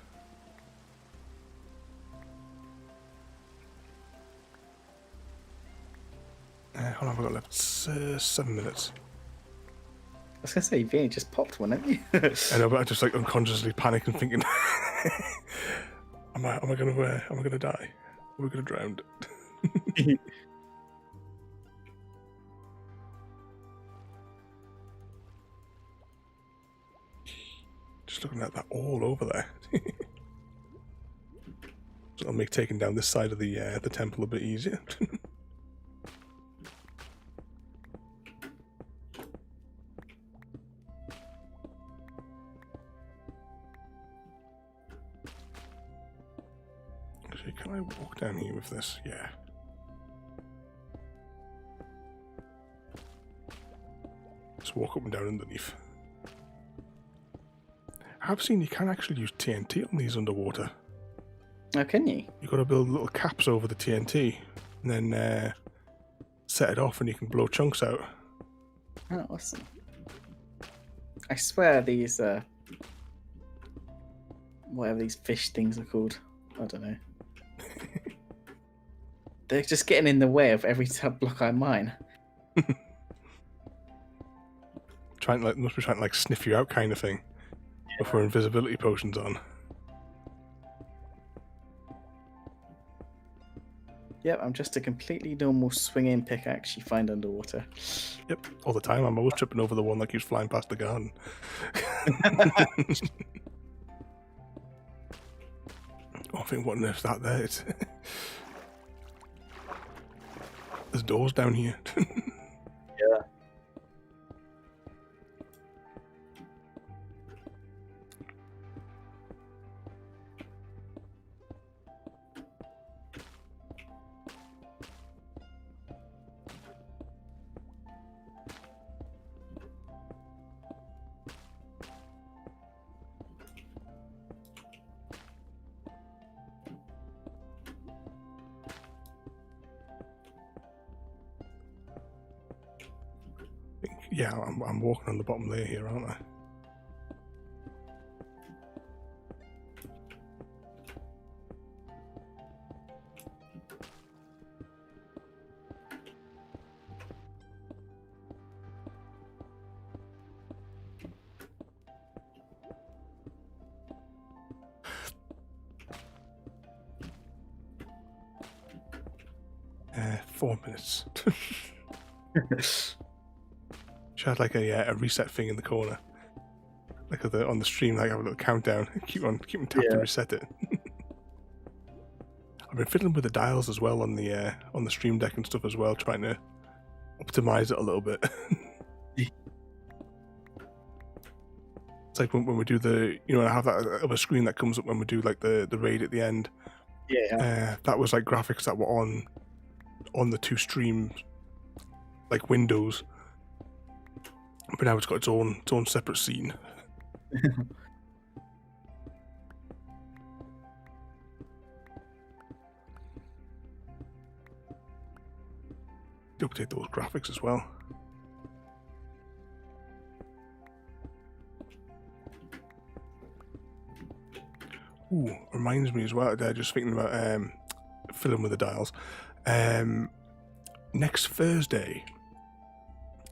How long have I got left? 7 minutes. I was gonna say you've only just popped one, haven't you? I know, but I just like unconsciously panic and thinking, am I gonna die? Are we gonna drown? Just looking at that all over there. So it'll make taking down this side of the temple a bit easier. Actually, can I walk down here with this? Yeah. Just walk up and down underneath. I've seen you can actually use TNT on these underwater. Oh, can you? You've got to build little caps over the TNT and then set it off and you can blow chunks out. Oh, awesome. I swear these, whatever these fish things are called, I don't know. They're just getting in the way of every block I mine. Must be trying to like sniff you out kind of thing. Before invisibility potions on. Yep, I'm just a completely normal swinging pickaxe you find underwater. Yep, all the time. I'm always tripping over the one that keeps flying past the garden. I think what on earth's that there? There's doors down here. Yeah. Yeah, I'm walking on the bottom layer here, aren't I? Uh, 4 minutes. She had like a reset thing in the corner. like on the stream, like have a little countdown. Keep on tap to Yeah. reset it. I've been fiddling with the dials as well on the stream deck and stuff as well, trying to optimize it a little bit. It's like when we do the, I have that other screen that comes up when we do like the raid at the end. Yeah. That was like graphics that were on the two streams, like windows. But now it's got its own separate scene. To update those graphics as well. Ooh, reminds me as well, just thinking about filling with the dials. Next Thursday,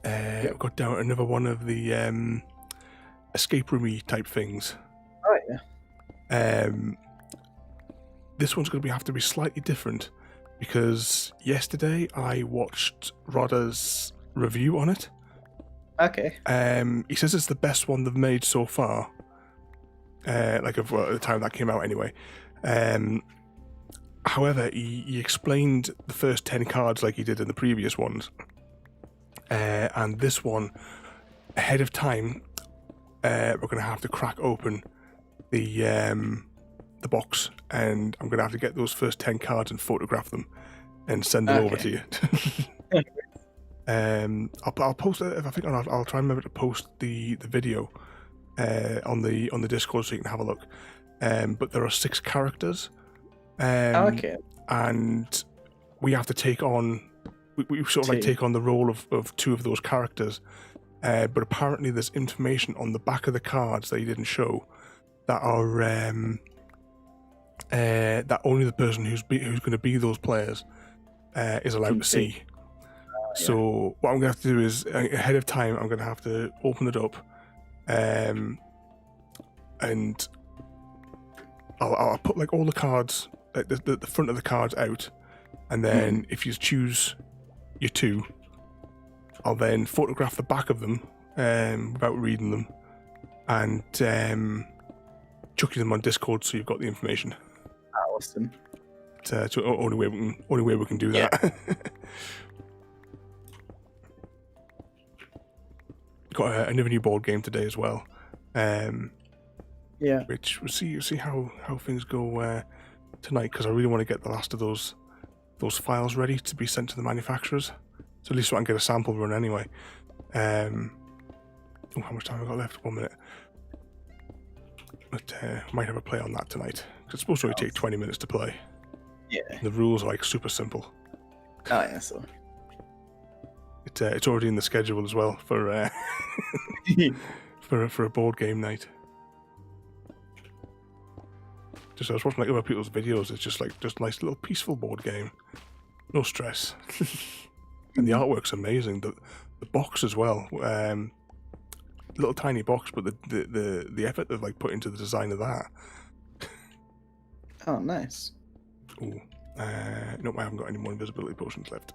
I've got down another one of the escape roomy type things. Oh yeah. This one's going to have to be slightly different because yesterday I watched Rodda's review on it. Okay. He says it's the best one they've made so far. At the time that came out anyway. However, he explained the first 10 cards like he did in the previous ones. And this one, ahead of time, we're going to have to crack open the box, and I'm going to have to get those first 10 cards and photograph them and send them over to you. I'll post it if I think I'll try and remember to post the video on the Discord so you can have a look. But there are 6 characters. Okay. And we have to take on we sort of like take on the role of 2 of those characters. But apparently there's information on the back of the cards that he didn't show that are that only the person who's going to be those players is allowed to see. So what I'm going to have to do is, ahead of time, I'm going to have to open it up, and I'll put like all the cards, like the front of the cards out, and then if you choose your 2, I'll then photograph the back of them without reading them, and chuck you them on Discord so you've got the information. Awesome. It's the only way we can do that. Got another new board game today as well. Which we'll see how things go tonight, because I really want to get the last of those files ready to be sent to the manufacturers. So at least I can get a sample run anyway. How much time have I got left? 1 minute. But might have a play on that tonight. It's supposed to only take 20 minutes to play. Yeah. The rules are like super simple. Oh yeah, so. It's already in the schedule as well for for a board game night. Just I was watching like other people's videos. It's just a nice little peaceful board game, no stress, and the artwork's amazing. The box as well, little tiny box, but the effort they've like put into the design of that. Oh, nice. Ooh, no, I haven't got any more invisibility potions left.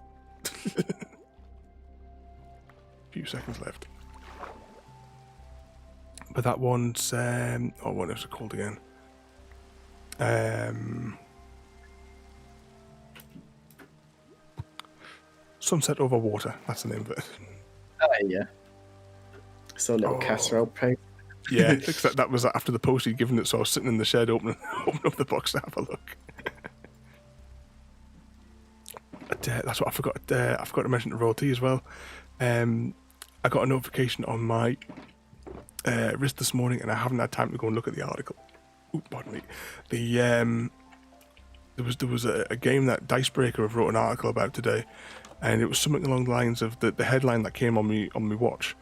Few seconds left. But that one's what is it called again? Sunset Over Water. That's the name of it. Oh yeah. So a little casserole post. Yeah, except that was after the post he'd given it, so I was sitting in the shed opening up the box to have a look. But, that's what I forgot. I forgot to mention to Royalty as well. I got a notification on my wrist this morning, and I haven't had time to go and look at the article. Ooh, pardon me. There was a game that Dicebreaker have wrote an article about today, and it was something along the lines of the headline that came on me watch.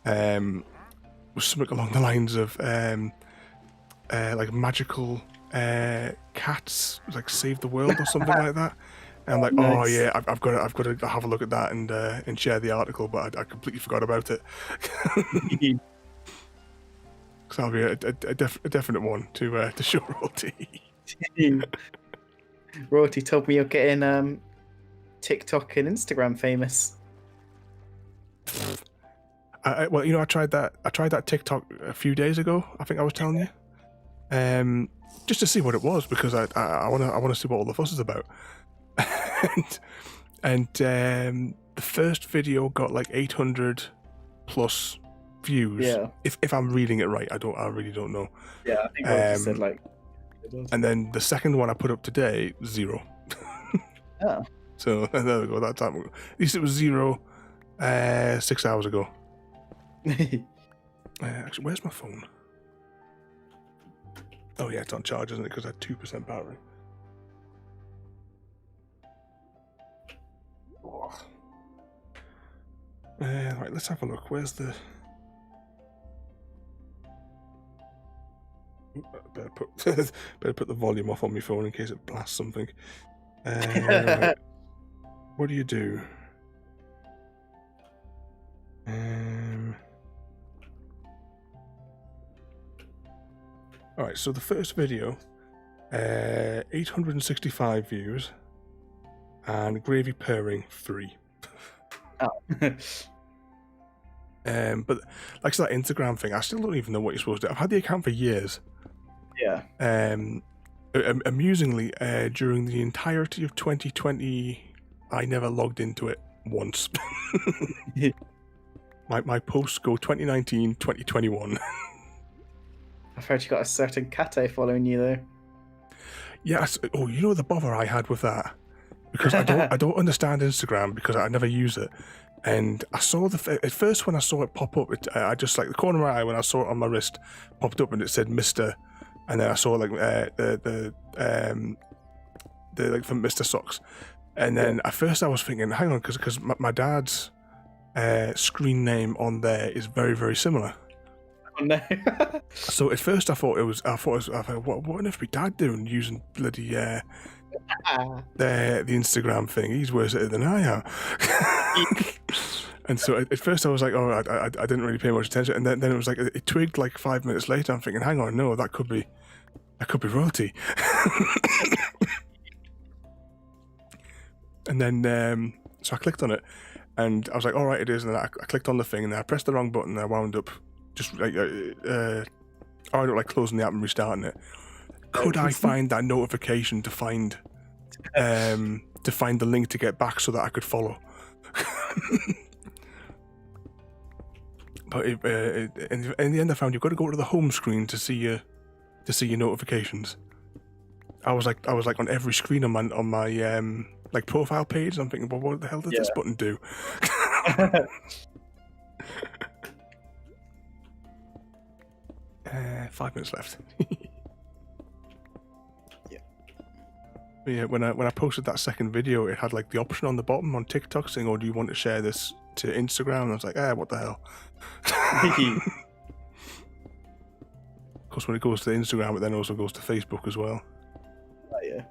Was something along the lines of like magical cats like save the world or something like that. And I'm like, Nice. oh yeah, I've got to have a look at that and share the article, but I completely forgot about it. So that'll be a definite one to show Royalty. Royalty told me you're getting TikTok and Instagram famous. Well, you know, I tried that TikTok a few days ago. I think I was telling you, just to see what it was because I want to see what all the fuss is about. and the first video got like 800 plus views. Yeah. If I'm reading it right, I really don't know. Yeah, I think I just said like. And then the second one I put up today, 0. Oh. So there we go. That time, at least it was 0 6 hours ago. Actually, where's my phone? Oh yeah, it's on charge, isn't it? Because I had 2% battery. Oh. Right, let's have a look. Where's the? Better put the volume off on my phone in case it blasts something. Right. What do you do? Alright, so the first video, 865 views, and gravy purring 3. Oh. But like that Instagram thing, I still don't even know what you're supposed to do. I've had the account for years. Yeah. Amusingly, during the entirety of 2020, I never logged into it once. my posts go 2019, 2021. I've heard you got a certain cat following you though. Yes. Oh, you know the bother I had with that, because I don't understand Instagram because I never use it. And I saw at first when I saw it pop up, I just like the corner of my eye when I saw it on my wrist popped up and it said Mr. And then I saw like the like from Mr. Socks. And then at first I was thinking, hang on, because my dad's screen name on there is very, very similar. Oh no. So at first I thought what on earth be dad doing using bloody the Instagram thing? He's worse at it than I am. And so at first I was like, oh, I didn't really pay much attention, and then it was like it twigged like 5 minutes later. I'm thinking, hang on, no, that could be royalty. And then so I clicked on it, and I was like, all right, it is. And then I clicked on the thing, and then I pressed the wrong button, and I wound up just like closing the app and restarting it. Could I find that notification to find the link to get back so that I could follow? But in the end, I found you've got to go to the home screen to see your notifications. I was like on every screen on my like profile page, and I'm thinking, well, what the hell does this button do? 5 minutes left. Yeah, when I posted that second video, it had like the option on the bottom on TikTok saying, "Oh, do you want to share this to Instagram?" And I was like, what the hell? Of course, when it goes to Instagram, it then also goes to Facebook as well. Oh yeah.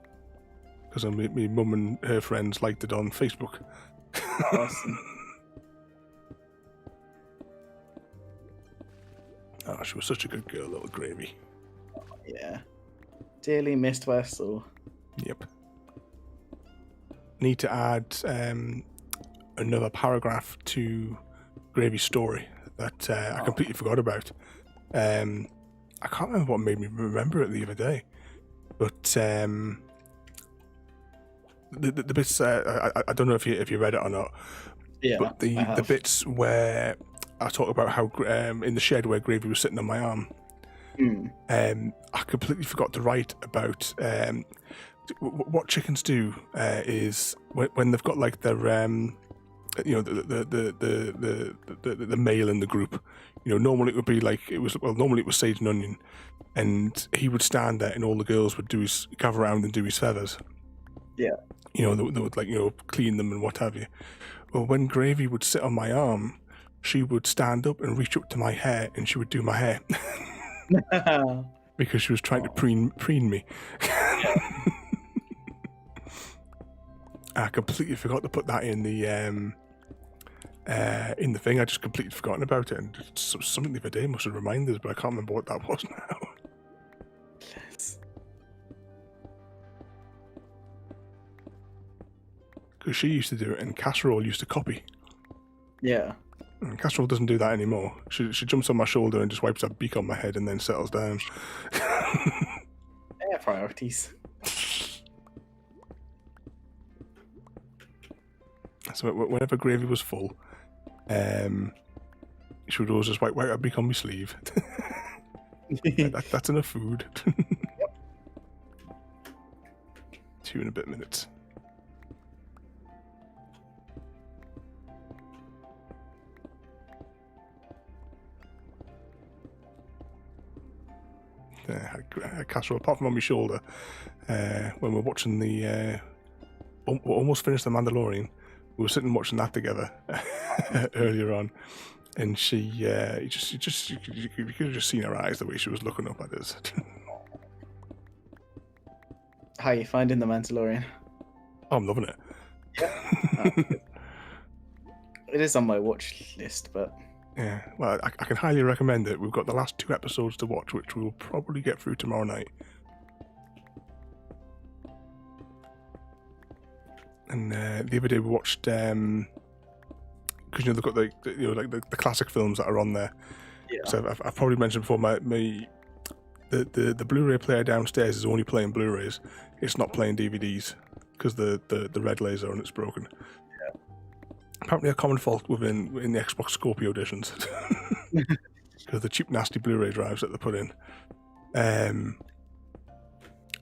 Because my mum and her friends liked it on Facebook. Awesome. Oh, she was such a good girl, little Gravy. Yeah. Dearly missed vessel. Yep. Need to add another paragraph to Gravy's story that I completely forgot about. I can't remember what made me remember it the other day, but the bits I don't know if you read it or not. Yeah. But the bits where I talk about how in the shed where Gravy was sitting on my arm. I completely forgot to write about what chickens do is when they've got like their the male in the group. You know, normally it would be like normally it was Sage and Onion, and he would stand there, and all the girls would gather around and do his feathers. Yeah. You know, they would like clean them and what have you. Well, when Gravy would sit on my arm, she would stand up and reach up to my hair, and she would do my hair. Because she was trying to preen me. I completely forgot to put that in the thing. I just completely forgotten about it, and something the other day must have reminded us, but I can't remember what that was now. Because she used to do it, and Casserole used to copy. Yeah. Casserole doesn't do that anymore. She jumps on my shoulder and just wipes her beak on my head and then settles down. Yeah, priorities. So whenever Gravy was full, she would always just wipe her beak on my sleeve. That's enough food. 2 and a bit minutes. Casserole, apart from on my shoulder, when we're watching the, we almost finished The Mandalorian. We were sitting watching that together earlier on, and she, you could have just seen her eyes the way she was looking up at us. How are you finding The Mandalorian? Oh, I'm loving it. Yeah. It is on my watch list, but Yeah, well, I can highly recommend it. We've got the last 2 episodes to watch, which we will probably get through tomorrow night. And the other day we watched, because they've got the classic films that are on there. yeah. So I've probably mentioned before, the Blu-ray player downstairs is only playing Blu-rays. It's not playing DVDs because the red laser on it's broken. Apparently a common fault in the Xbox Scorpio editions. Because the cheap, nasty Blu-ray drives that they put in.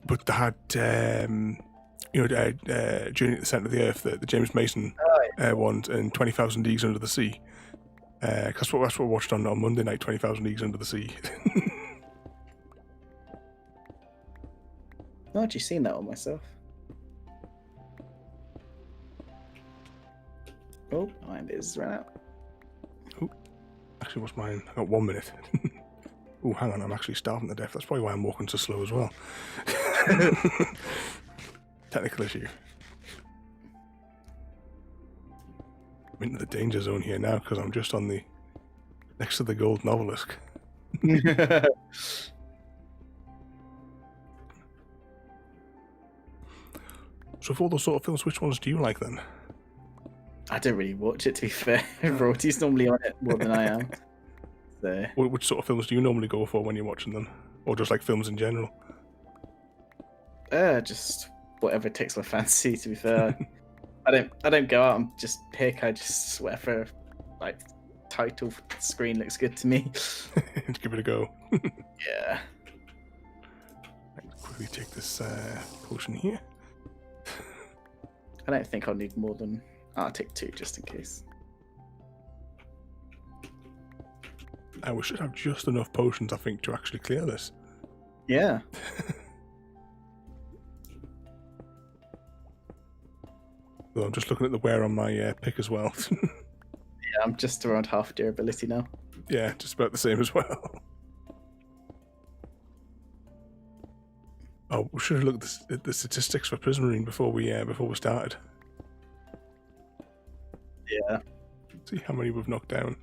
But they had, Journey to the Centre of the Earth, the James Mason one, and 20,000 Leagues Under the Sea. That's what we watched on Monday night, 20,000 Leagues Under the Sea. I've actually seen that one myself. Oh, mine is run out. Actually, what's mine? I got 1 minute. Oh, hang on, I'm actually starving to death. That's probably why I'm walking so slow as well. Technical issue. I'm into the danger zone here now because I'm just on next to the gold novelisk. So for all those sort of films, which ones do you like then? I don't really watch it, to be fair. Rorty's normally on it more than I am. So Which sort of films do you normally go for when you're watching them? Or just like films in general? just whatever takes my fancy, to be fair. I don't go out and just pick, I just whatever like title screen looks good to me. Give it a go. Yeah. Quickly take this potion here. I don't think I'll need more than I'll take 2 just in case. We should have just enough potions, I think, to actually clear this. Yeah. Well, I'm just looking at the wear on my pick as well. Yeah, I'm just around half durability now. Yeah, just about the same as well. Oh, we should have looked at the statistics for Prismarine before we started. Yeah. See how many we've knocked down.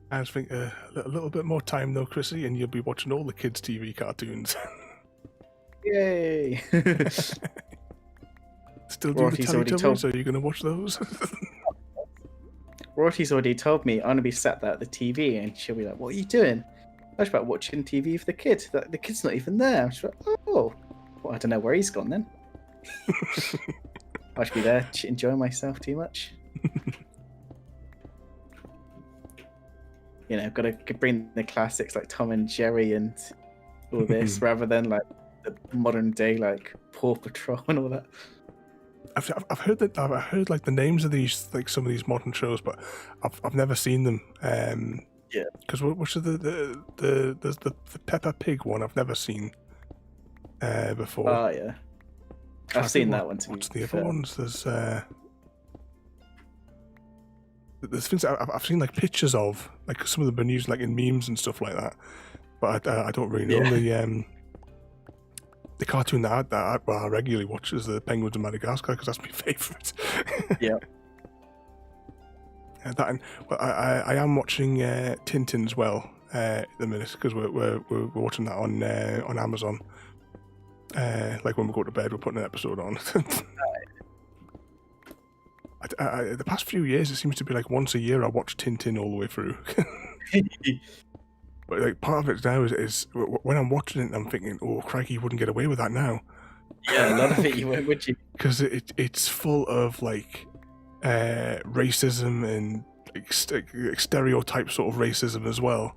I just think a little bit more time though, Chrissy, and you'll be watching all the kids' TV cartoons. Yay! Still doing the Rorty's already Teletubbies? Are you going to watch those? Rorty's already told me I'm gonna be sat there at the TV, and she'll be like, "What are you doing?" I was about watching TV for the kid. The kid's not even there. She's like, "Oh, well, I don't know where he's gone then." I should be there enjoying myself too much. You know, got to bring the classics like Tom and Jerry and all this, rather than like the modern day like Paw Patrol and all that. I've heard like the names of these, like some of these modern shows, but I've never seen them. Yeah. Because what's there's the Peppa Pig one I've never seen before. Oh yeah, I've seen that one too. What's the other ones? There's things I've seen like pictures of, like some of them been used like in memes and stuff like that, but I don't really know the cartoon that I regularly watch is the Penguins of Madagascar because that's my favourite. Yeah. That and well, I am watching Tintin as well. at the minute because we're watching that on Amazon. Like when we go to bed, we're putting an episode on. The past few years, it seems to be like once a year I watch Tintin all the way through. But like part of it now is when I'm watching it, I'm thinking, "Oh, crikey, you wouldn't get away with that now." Yeah, a lot of it you won't, would you? Because it's full of like racism and like stereotype sort of racism as well.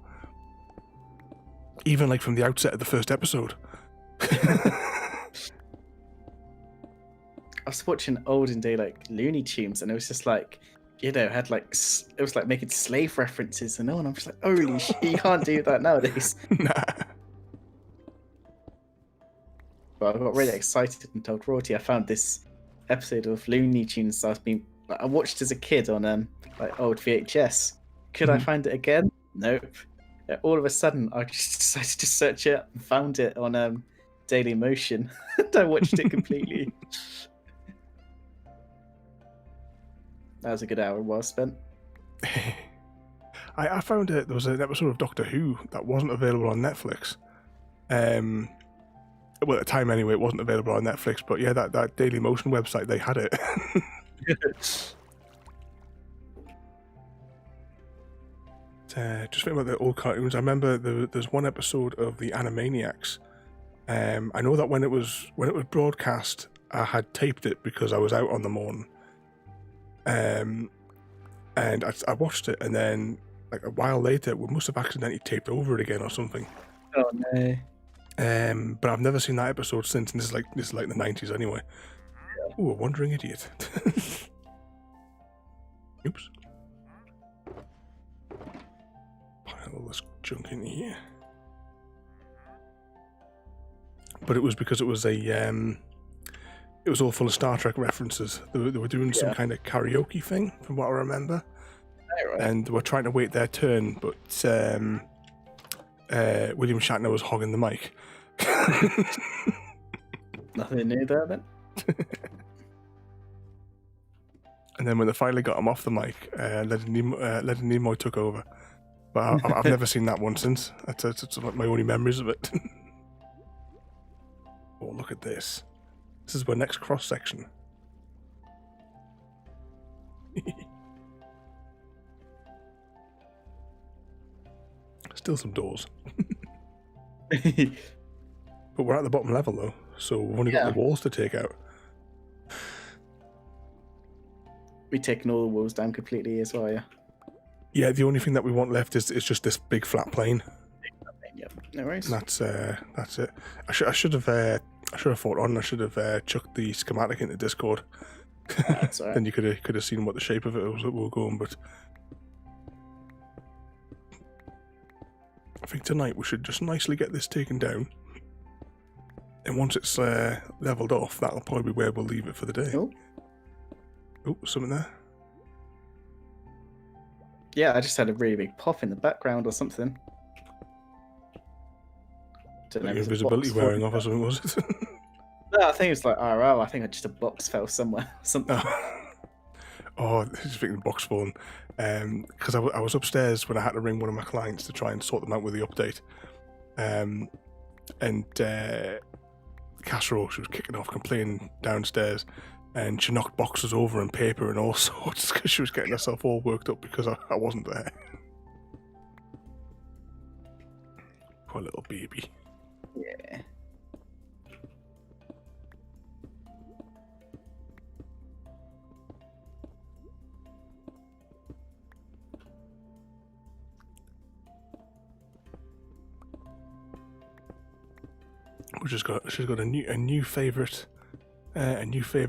Even like from the outset of the first episode. I was watching olden day like Looney Tunes, and it was just like, had like it was like making slave references and all, and I'm just like, holy shit, you can't do that nowadays. Nah. But I got really excited and told Rorty I found this episode of Looney Tunes I watched as a kid on like old VHS. Could I find it again? Nope. All of a sudden, I just decided to search it and found it on Daily Motion. And I watched it completely. That was a good hour well spent. I found there was an episode of Doctor Who that wasn't available on Netflix. Well, at the time anyway, it wasn't available on Netflix, but yeah, that Daily Motion website, they had it. Just thinking about the old cartoons, I remember there's one episode of the Animaniacs. I know that when it was broadcast, I had taped it because I was out on the morning. And I watched it, and then like a while later, we must have accidentally taped over it again or something. Oh no. But I've never seen that episode since, and this is like the 90s anyway. Yeah. Ooh, a wandering idiot. Oops. Pile all this junk in here. But it was because it was it was all full of Star Trek references. They were doing some kind of karaoke thing, from what I remember. Right. And they were trying to wait their turn, but William Shatner was hogging the mic. Nothing new there then? And then when they finally got him off the mic, Leonard Nimoy took over. But I've never seen that one since. That's my only memories of it. Oh, look at this. This is my next cross section. Still some doors. But we're at the bottom level though, so we've only got the walls to take out. We've taken all the walls down completely as well, yeah. Yeah, the only thing that we want left is just this big flat plane. Yep, no worries. And that's it. I should have thought on. I should have chucked the schematic into Discord. That's all right. Then you could have seen what the shape of it was that we were going. But I think tonight we should just nicely get this taken down. And once it's leveled off, that'll probably be where we'll leave it for the day. Oh, something there. Yeah, I just had a really big pop in the background or something. Don't know, invisibility wearing off or something, was it? No, I think it's like RL. I think just a box fell somewhere. Something. Oh, this is thinking box falling. Because I was upstairs when I had to ring one of my clients to try and sort them out with the update. And Casserole, she was kicking off, complaining downstairs. And she knocked boxes over and paper and all sorts because she was getting herself all worked up because I wasn't there. Poor little baby. Yeah. She's got a new favorite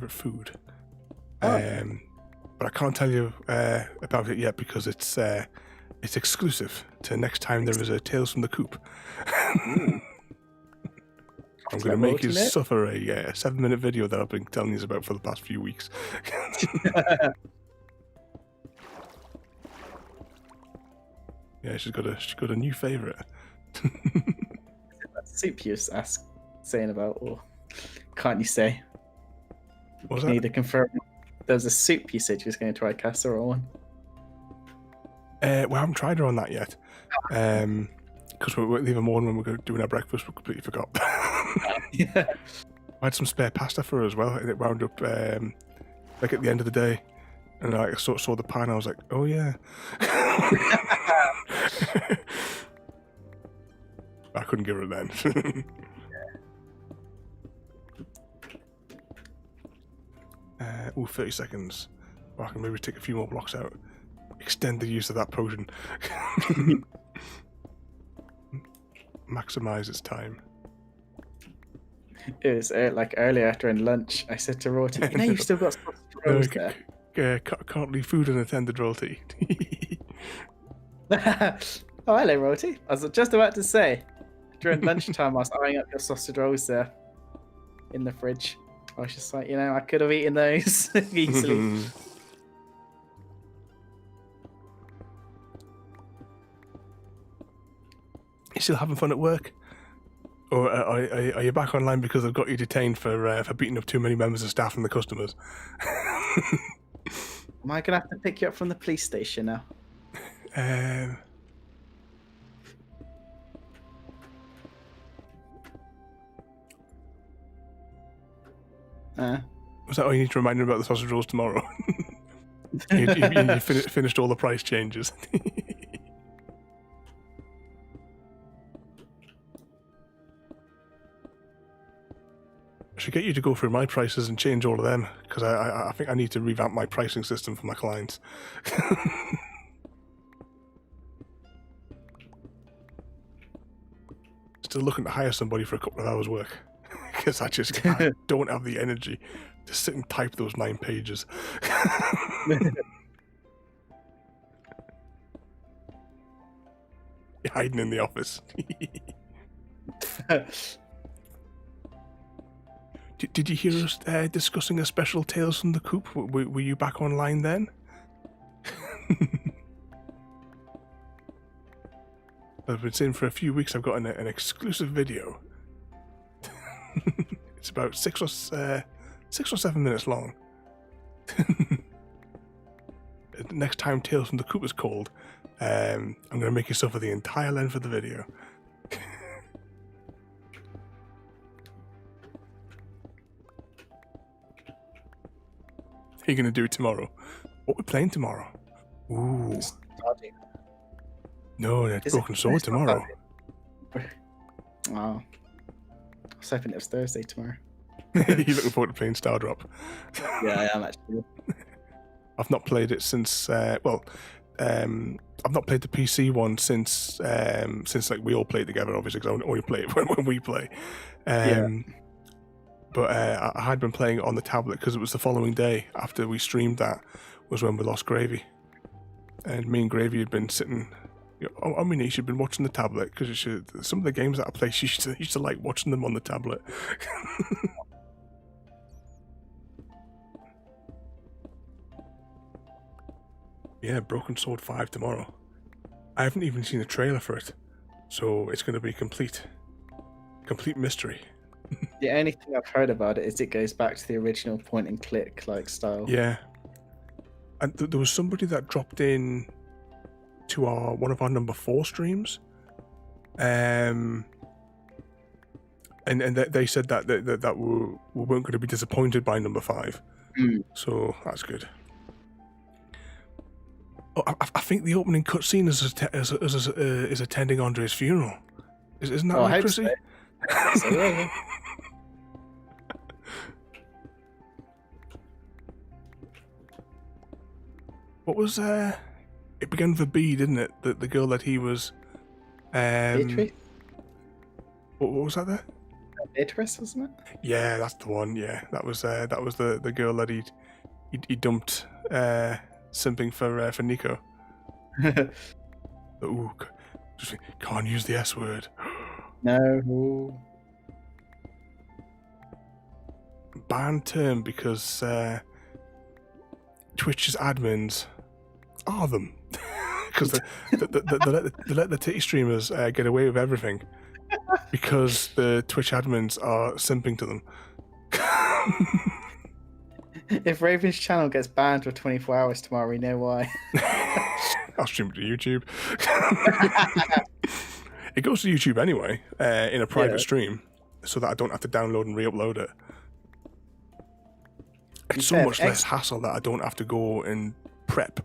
food. But I can't tell you about it yet because it's exclusive to next time there is a Tales from the Coop. I'm going to make you suffer a 7-minute video that I've been telling you about for the past few weeks. Yeah, she's got a new favorite. That soup you was saying about, or can't you say? What was that? Need to confirm. There was a soup you said you was going to try casserole on. Well, I haven't tried her on that yet. Because the other morning when we were doing our breakfast, we completely forgot. Yeah. I had some spare pasta for her as well, and it wound up like at the end of the day, and I saw the pan. I was like, "Oh yeah." I couldn't give her it then. 30 seconds. I can maybe take a few more blocks out. Extend the use of that potion. Maximize its time. It was like earlier during lunch. I said to Rorty, "You know, you've still got sausage rolls there." Can't leave food unattended, Royalty. Oh, hello, Rorty. I was just about to say, during lunchtime, I was eyeing up your sausage rolls there in the fridge. I was just like, I could have eaten those easily. You still having fun at work? Or are you back online because I've got you detained for beating up too many members of staff and the customers? Am I going to have to pick you up from the police station now? Was that all you need to remind me about the sausage rolls tomorrow? you finished all the price changes. I should get you to go through my prices and change all of them, because I think I need to revamp my pricing system for my clients. Still looking to hire somebody for a couple of hours work, because I don't have the energy to sit and type those 9 pages. You're hiding in the office. Did you hear us discussing a special Tales from the Coop? Were you back online then? I've been saying for a few weeks I've got an exclusive video. It's about 6 or 7 minutes long. Next time Tales from the Coop is called, I'm going to make you suffer the entire length of the video. What are you going to do tomorrow? What we're playing tomorrow? Ooh. Stardew. No, it's Broken Sword tomorrow. Oh. I was hoping it was Thursday tomorrow. You're looking forward to playing Stardrop? Yeah, I am actually. I've not played it since, I've not played the PC one since like we all play together, obviously, because I only play it when we play. But I had been playing it on the tablet because it was the following day after we streamed that was when we lost Gravy. And me and Gravy had been sitting, I mean, she had been watching the tablet because some of the games that I play, she used to like watching them on the tablet. Yeah, Broken Sword 5 tomorrow. I haven't even seen a trailer for it, so it's going to be complete mystery. The only thing I've heard about it is it goes back to the original point and click like style. Yeah, and there was somebody that dropped in to one of our number 4 streams, and they said that we weren't going to be disappointed by number 5, so that's good. Oh, I think the opening cutscene is attending Andre's funeral. Isn't that right, Chrissy? So, yeah. What was it began with a B, didn't it? The girl that he was Beatrice? What was that there? Beatrice, wasn't it? Yeah, that's the one. Yeah, that was the girl that he dumped simping for Nico. Ooh, just can't use the S word. No. Banned term because Twitch's admins are them. Because they let the titty streamers get away with everything because the Twitch admins are simping to them. If Raven's channel gets banned for 24 hours tomorrow, we know why. I'll stream it to YouTube. It goes to YouTube anyway, in a private Yeah. stream, so that I don't have to download and re-upload it. It's so fair, much less hassle that I don't have to go and prep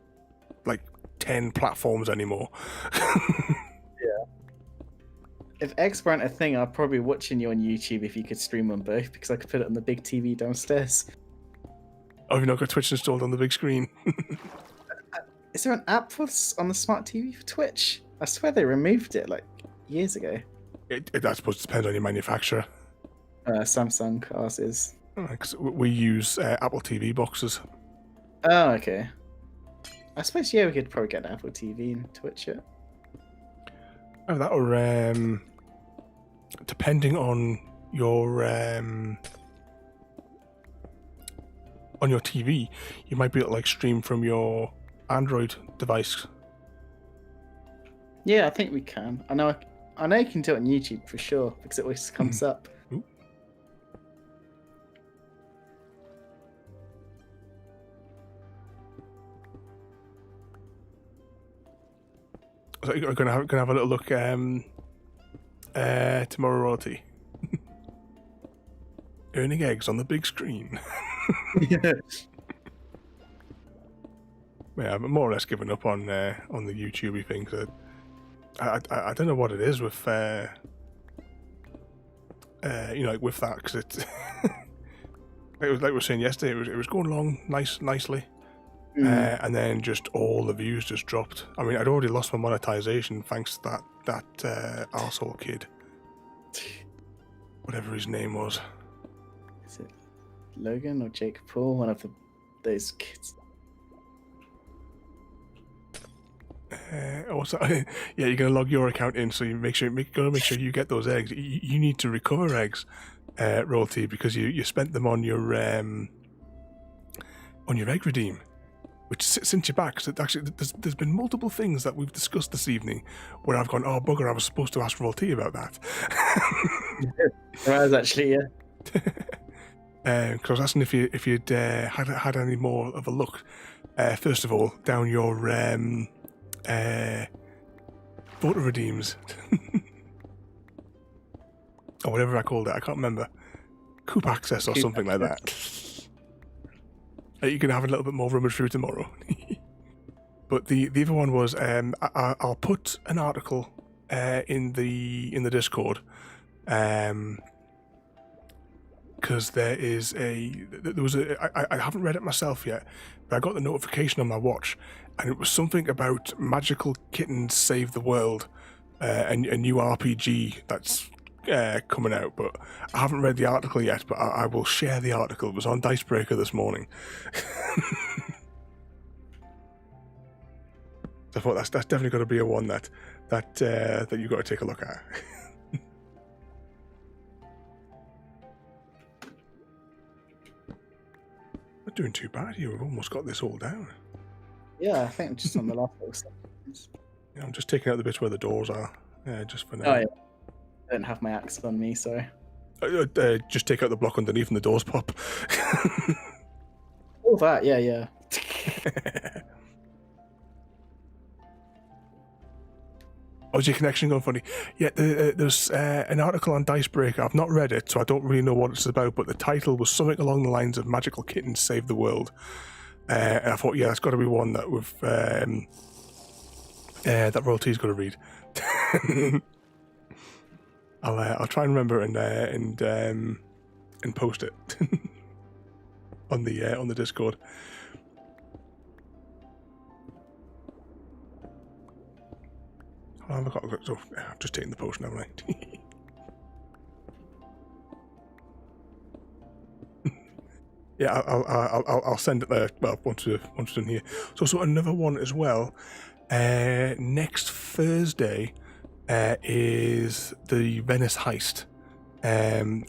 like 10 platforms anymore. If X weren't a thing, I'd probably be watching you on YouTube if you could stream on both, because I could put it on the big TV downstairs. Oh, have you not got Twitch installed on the big screen? Is there an app on the smart TV for Twitch? I swear they removed it like years ago. I suppose it depends on your manufacturer. Samsung, ours is. Because we use Apple TV boxes. Oh, okay. I suppose, yeah, we could probably get an Apple TV and Twitch it. Oh, that or depending on your TV, you might be able to like stream from your Android device. Yeah, I think we can. I know you can do it on YouTube for sure, because it always comes up. Ooh. So you're gonna have a little look tomorrow, royalty. Earning eggs on the big screen. Yeah, I'm more or less giving up on the YouTubey thing. Cause I don't know what it is with like with that, because it's like we were saying yesterday, it was going along nicely. And then just all the views just dropped. I mean, I'd already lost my monetization thanks to that arsehole kid. Whatever his name was. Is it Logan or Jake Paul? One of those kids. Also, yeah, you're gonna log your account in, so you gotta make sure you get those eggs. You need to recover eggs, royalty, because you spent them on your egg redeem. Which sent you back. So actually, there's been multiple things that we've discussed this evening where I've gone, oh bugger, I was supposed to ask Royalty about that. I was actually, yeah. Because I was asking if you'd had any more of a look. First of all, down your photo redeems, or whatever I called it. I can't remember. Coop access or something like that. You can have a little bit more rummage through tomorrow. But the other one was I'll put an article in the Discord, because there was I haven't read it myself yet, but I got the notification on my watch, and it was something about Magical Kittens Save the World, a new RPG that's coming out, but I haven't read the article yet, but I will share the article. It was on Dicebreaker this morning. So I thought that's definitely got to be a one that you've got to take a look at. Not doing too bad here. We've almost got this all down. Yeah, I think just on the last little seconds. Yeah, I'm just taking out the bits where the doors are, just for now. Oh, yeah. I don't have my axe on me, so. Just take out the block underneath and the doors pop. All that, yeah. Oh, is your connection going funny? Yeah, there's an article on Dicebreaker. I've not read it, so I don't really know what it's about, but the title was something along the lines of Magical Kittens Save the World. And I thought, yeah, that's got to be one that that Royalty's got to read. I'll try and remember and post it on the Discord. I've just taken the potion, haven't I? Yeah, I'll send it there. Well, once we're done here. So another one as well. Next Thursday is the Venice heist,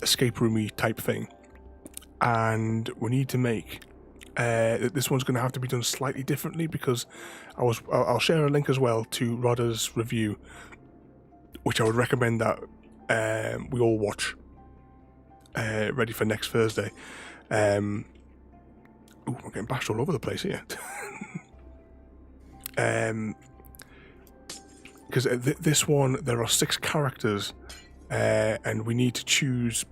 escape roomy type thing, and we need to make. This one's going to have to be done slightly differently because I'll share a link as well to Rodder's review, which I would recommend that we all watch. Ready for next Thursday. I'm getting bashed all over the place here. because this one there are 6 characters, and we need to choose.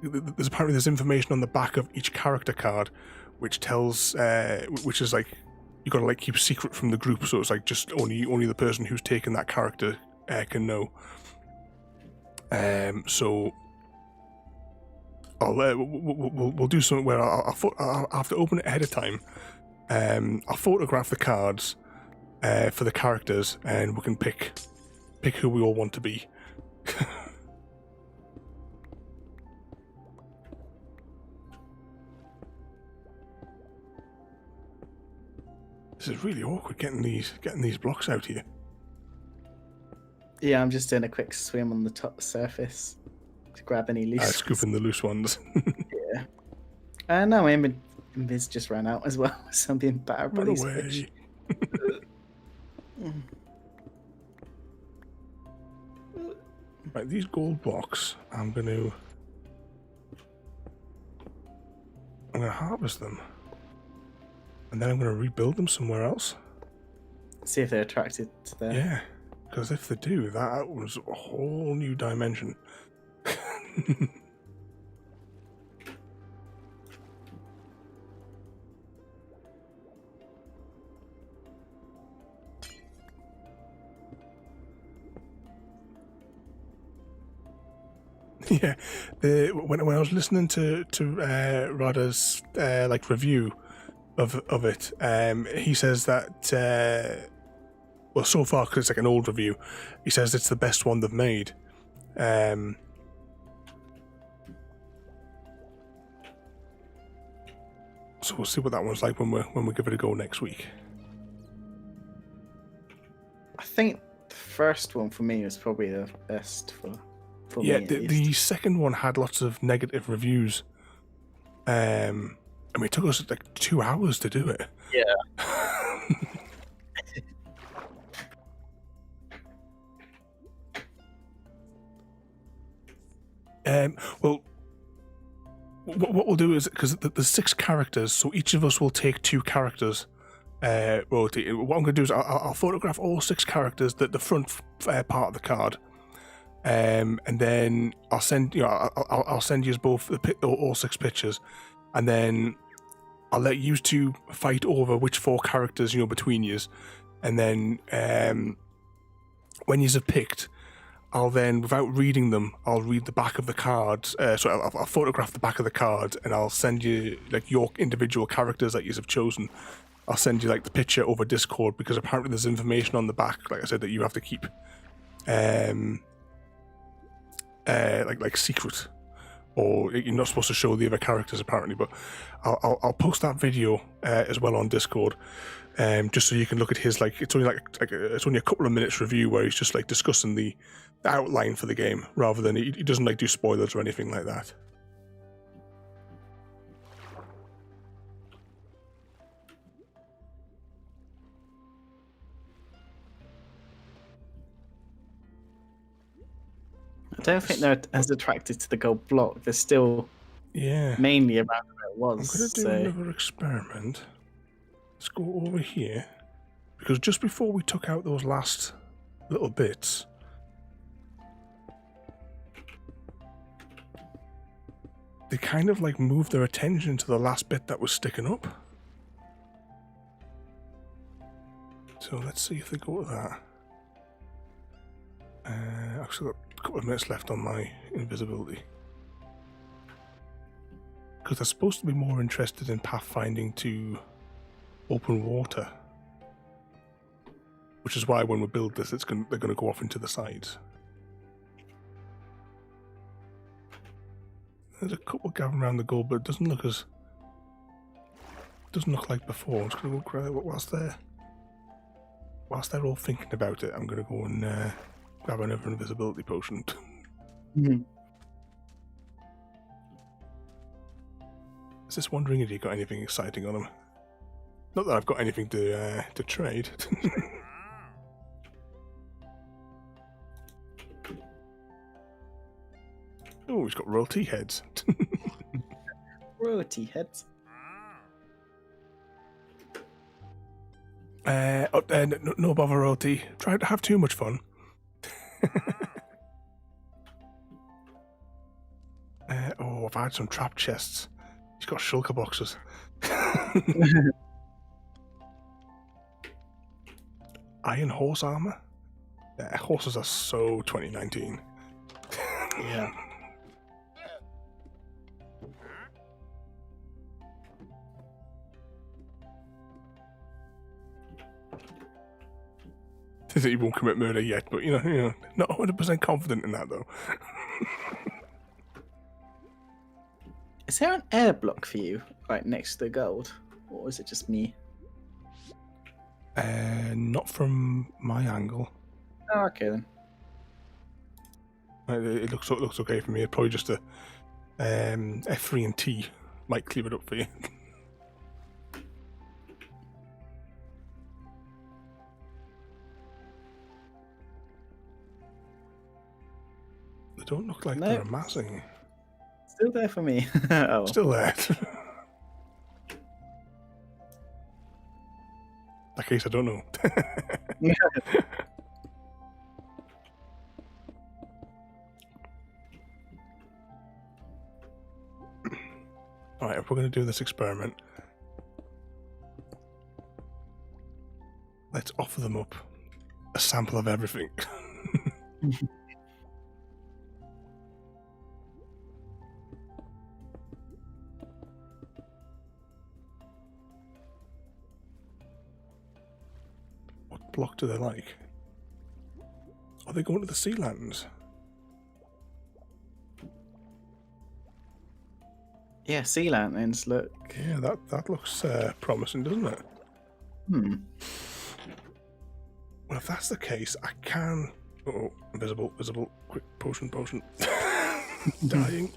There's information on the back of each character card, which tells, which is like you got to like keep secret from the group. So it's like just only the person who's taken that character can know. So I'll we'll do something where I'll have to open it ahead of time. I'll photograph the cards for the characters, and we can pick who we all want to be. This is really awkward getting these blocks out here. Yeah, I'm just doing a quick swim on the top surface to grab any loose. Scooping the loose ones. Yeah. No, my invis just ran out as well, so I'm being battered by Run these away. fish. Right, these gold blocks, I'm gonna harvest them, and then I'm gonna rebuild them somewhere else. See if they're attracted to there. Yeah, because if they do, that was a whole new dimension. Yeah, when I was listening to Rada's like review of it, he says that well, so far, because it's like an old review, he says it's the best one they've made. So we'll see what that one's like when we give it a go next week. I think the first one for me was probably the best for Yeah, me. the second one had lots of negative reviews. I mean, it took us like 2 hours to do it. Yeah. Well, what we'll do is, because there's 6 characters, so each of us will take 2 characters. What I'm going to do is I'll photograph all 6 characters, the front part of the card, and then I'll send I'll send you both all 6 pictures, and then I'll let you 2 fight over which 4 characters between yous, and then when yous have picked, I'll then, without reading them, I'll read the back of the cards. So I'll photograph the back of the card, and I'll send you like your individual characters that you have chosen. I'll send you like the picture over Discord, because apparently there's information on the back, like I said, that you have to keep, like secret, or you're not supposed to show the other characters apparently. But I'll post that video as well on Discord. Just so you can look at his, like, it's only it's only a couple of minutes review where he's just like discussing the outline for the game, rather than he doesn't like do spoilers or anything like that. I don't think they're as attracted to the gold block. They're still mainly around where it was. I'm going to do another experiment. Let's go over here, because just before we took out those last little bits, they kind of like moved their attention to the last bit that was sticking up. So let's see if they go to that. I've still got a couple of minutes left on my invisibility, because they're supposed to be more interested in pathfinding to open water, which is why when we build this, they're going to go off into the sides. There's a couple gathering around the goal, but it doesn't look like before. I'm just going to go grab it whilst they're all thinking about it. I'm going to go and grab another invisibility potion. Mm-hmm. Is this wondering if you got anything exciting on him? Not that I've got anything to trade. Oh, he's got royalty heads. Royalty heads. No bother, Roti. Try to have too much fun. I've had some trap chests. He's got shulker boxes. Iron horse armor? Yeah, horses are so 2019. Yeah. He won't commit murder yet, but you know, not 100% confident in that though. Is there an air block for you right next to the gold? Or is it just me? Not from my angle. Oh, okay then. It looks okay for me. It's probably just a F3 and T might clear it up for you. They don't look like they're amassing. Still there for me. Oh. Still there. In that case, I don't know. Alright, if we're going to do this experiment, let's offer them up a sample of everything. What block do they like? Are they going to the sea lanterns? Yeah, sea lanterns look. Yeah, that looks promising, doesn't it? Hmm. Well, if that's the case, I can... Oh, invisible. Quick, potion. Dying.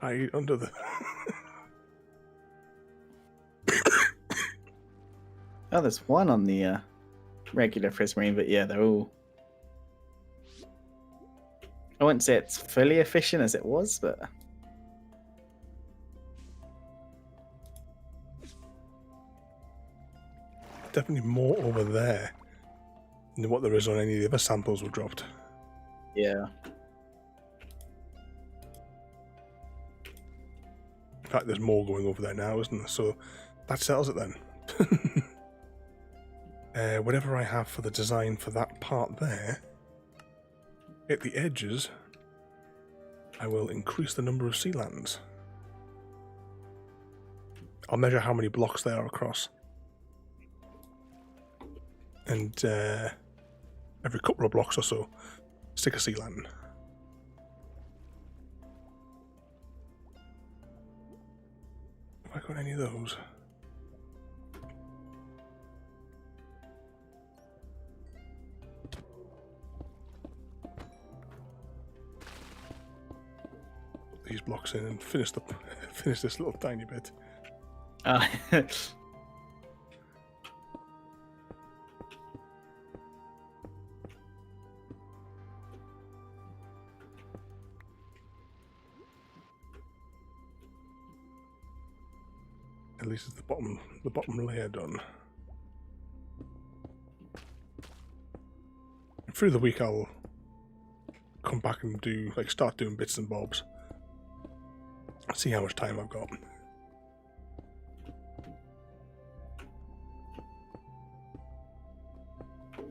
I under the... Oh, there's one on the regular prismarine, but yeah, they're all... I wouldn't say it's fully efficient as it was, but... Definitely more over there than what there is on any of the other samples we dropped. Yeah. In fact, there's more going over there now, isn't there? So that settles it then. Whatever I have for the design for that part there, at the edges, I will increase the number of sea lanterns. I'll measure how many blocks they are across. And every couple of blocks or so, stick a sea lantern. Have I got any of those? Put these blocks in and finish this little tiny bit. At least it's the bottom layer done. And through the week I'll come back and start doing bits and bobs. See how much time I've got. How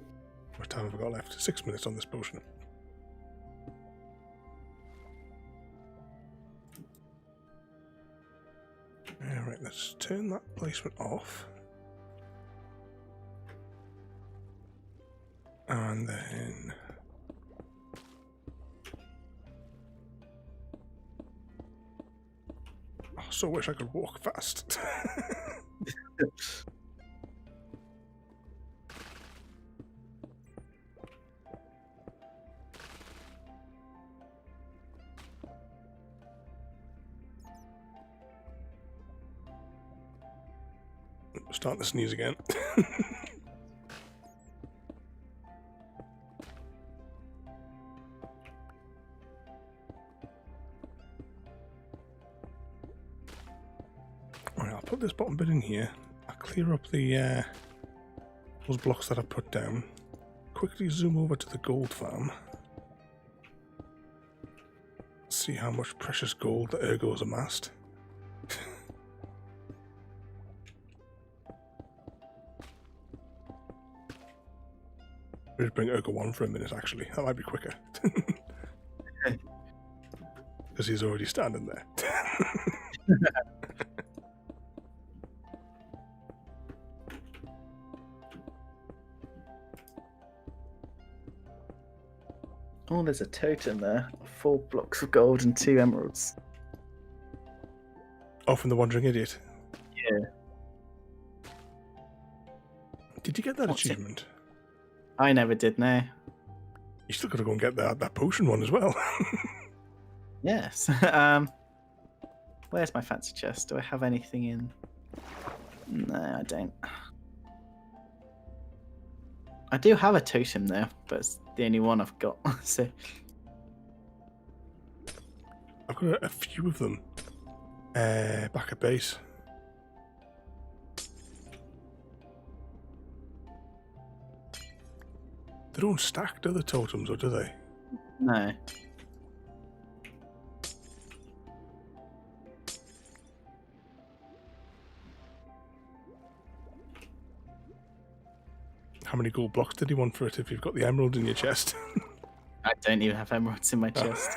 much time have I got left? 6 minutes on this potion. Alright, let's turn that placement off. And then... I so wish I could walk fast. Starting to sneeze again. Alright, I'll put this bottom bit in here. I'll clear up the those blocks that I put down. Quickly zoom over to the gold farm. See how much precious gold the Ergo's amassed. We'll just bring Ergo 1 for a minute, actually. That might be quicker. Because he's already standing there. Oh, there's a totem there. 4 blocks of gold and 2 emeralds. Oh, from the Wandering Idiot. Yeah. Did you get that What's it? achievement? I never did, no. You still got to go and get that potion one as well. Yes. Where's my fancy chest? Do I have anything in? No, I don't. I do have a totem though, but it's the only one I've got. So I've got a few of them back at base. They don't stack, do the totems, or do they? no. How many gold blocks did he want for it if you've got the emerald in your chest? I don't even have emeralds in my chest.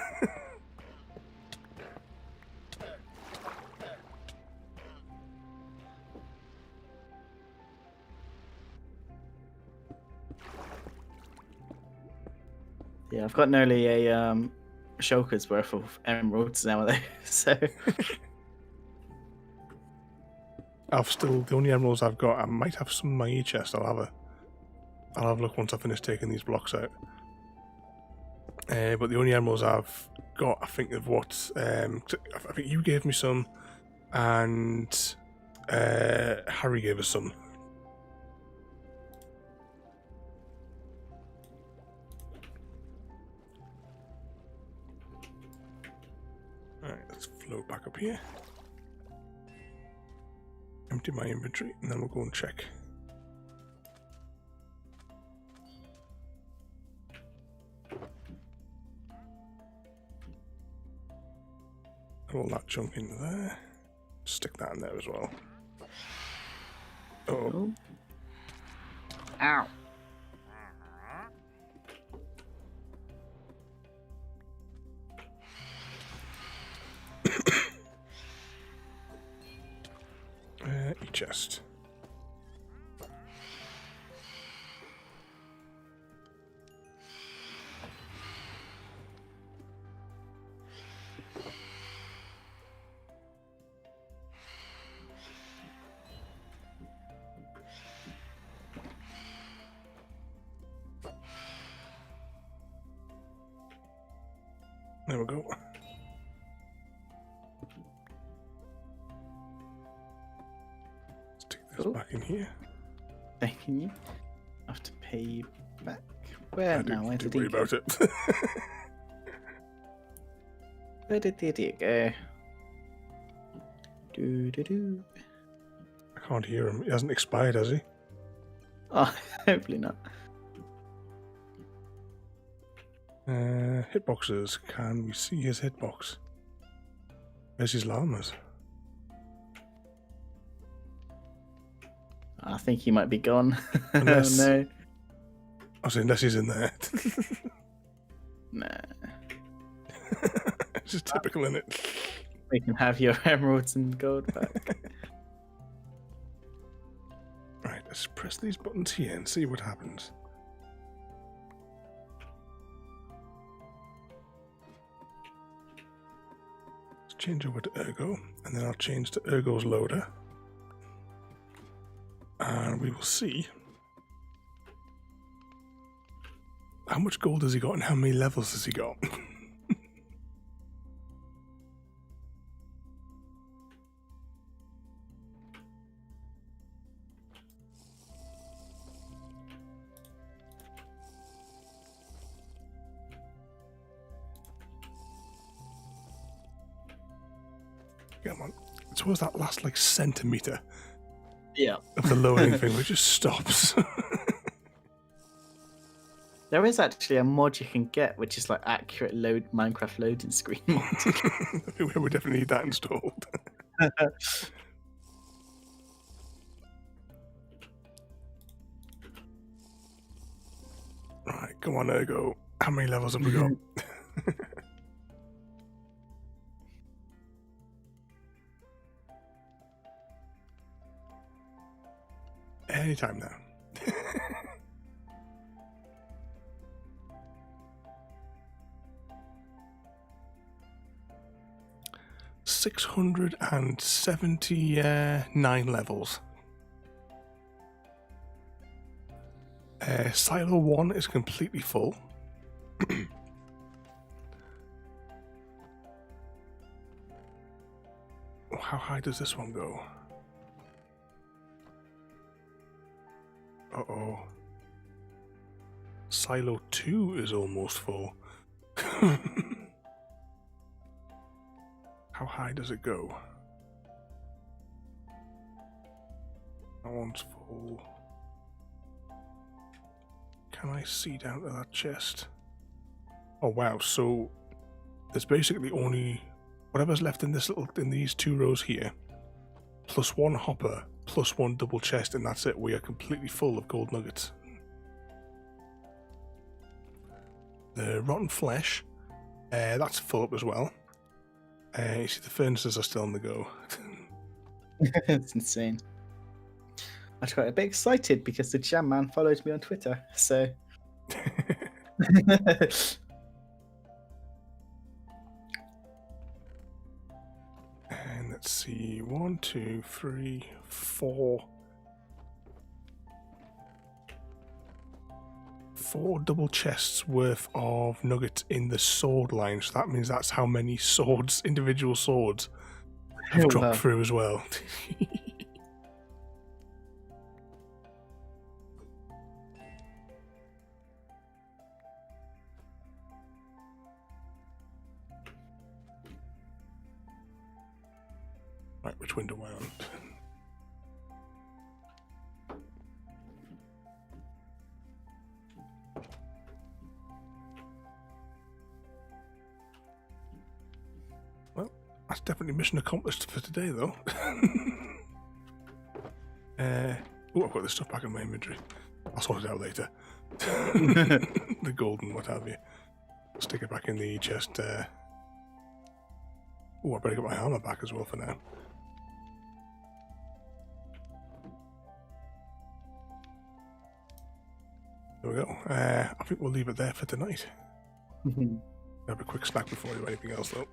Yeah, I've got nearly a shulker's worth of emeralds nowadays. So I've still, the only emeralds I've got, I might have some in my chest. I'll have a look once I finish taking these blocks out. But the only emeralds I've got, I think, of what I think you gave me some, and Harry gave us some. Alright, let's float back up here. Empty my inventory, and then we'll go and check. Put all that junk in there. Stick that in there as well. Oh, ow. chest. There we go. Let's take this back in here. Thanking you. I have to pay you back. Where now? Where Don't did worry he go? about it. Where did the idiot go? Do do do. I can't hear him. He hasn't expired, has he? Oh, hopefully not. Hitboxes. Can we see his hitbox? Where's his llamas? I think he might be gone. Unless- Oh, no. I was saying, unless he's in there. Nah. It's just typical, isn't it? We can have your emeralds and gold back. Right, let's press these buttons here and see what happens. Let's change over to Ergo, and then I'll change to Ergo's loader. And we will see how much gold has he got and how many levels has he got. Come on, suppose that last like centimetre Yeah. of the loading thing, which just stops. There is actually a mod you can get, which is like accurate Minecraft loading screen mod. We definitely need that installed. Right, come on, Ergo. How many levels have we got? Anytime now. 679 levels. Silo 1 is completely full. How high does this one go? Uh-oh. Silo 2 is almost full. How high does it go? That one's full. Can I see down to that chest? Oh wow, so there's basically only whatever's left in these 2 rows here, plus 1 hopper, plus 1 double chest, and that's it. We are completely full of gold nuggets. The rotten flesh, that's full up as well. You see the furnaces are still on the go. It's insane. I got a bit excited because the Jam Man followed me on Twitter, so... And let's see, 1, 2, 3, 4. 4 double chests worth of nuggets in the sword line, so that means that's how many swords, individual swords, have dropped through as well. Right, which window am I on? Well, that's definitely mission accomplished for today, though. Oh, I've got this stuff back in my inventory. I'll sort it out later. The gold and what have you. Stick it back in the chest. Oh, I better get my armor back as well for now. There we go. I think we'll leave it there for tonight. Have a quick snack before we do anything else, though.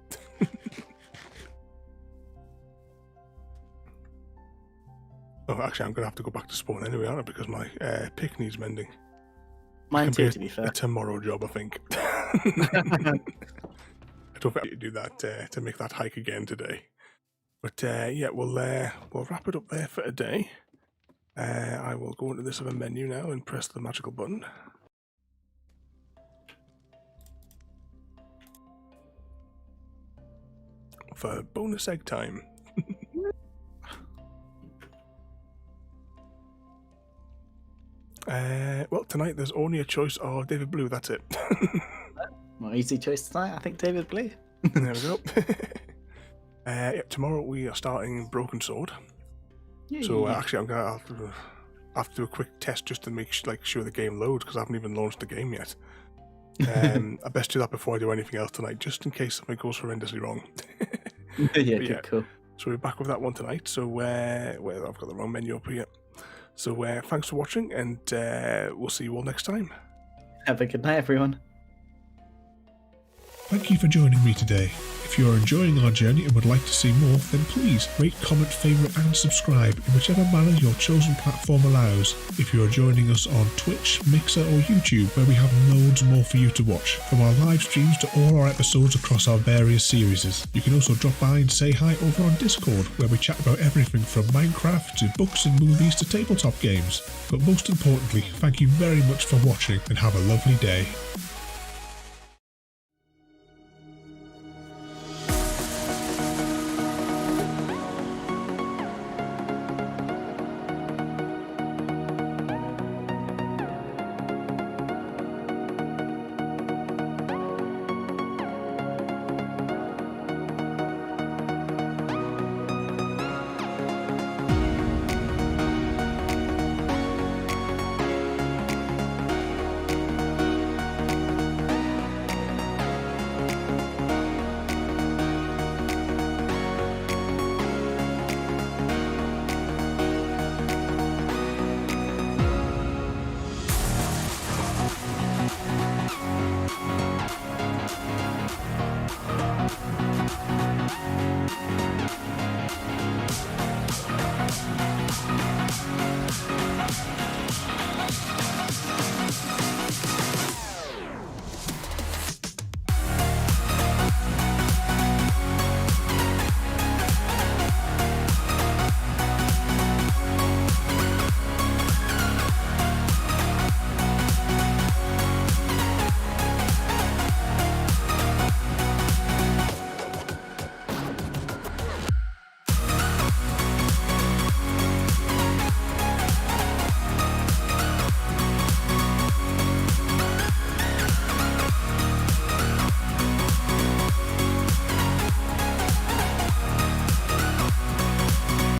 Oh, actually, I'm going to have to go back to spawn anyway, aren't I? Because my pick needs mending. Mine too, to be fair. A tomorrow job, I think. I don't think I need to do that to make that hike again today. But yeah, we'll wrap it up there for today. I will go into this other menu now and press the magical button. For bonus egg time. Well, tonight there's only a choice of David Blue, that's it. More easy choice tonight, I think David Blue. There we go. Yeah, tomorrow we are starting Broken Sword. So actually, I'm gonna have to do a quick test just to make sure the game loads, because I haven't even launched the game yet. I best do that before I do anything else tonight, just in case something goes horrendously wrong. Yeah, cool. So we're back with that one tonight. So well, I've got the wrong menu up here. So thanks for watching, and we'll see you all next time. Have a good night, everyone. Thank you for joining me today. If you are enjoying our journey and would like to see more, then please rate, comment, favourite and subscribe in whichever manner your chosen platform allows. If you are joining us on Twitch, Mixer or YouTube, where we have loads more for you to watch, from our live streams to all our episodes across our various series. You can also drop by and say hi over on Discord, where we chat about everything from Minecraft to books and movies to tabletop games. But most importantly, thank you very much for watching and have a lovely day.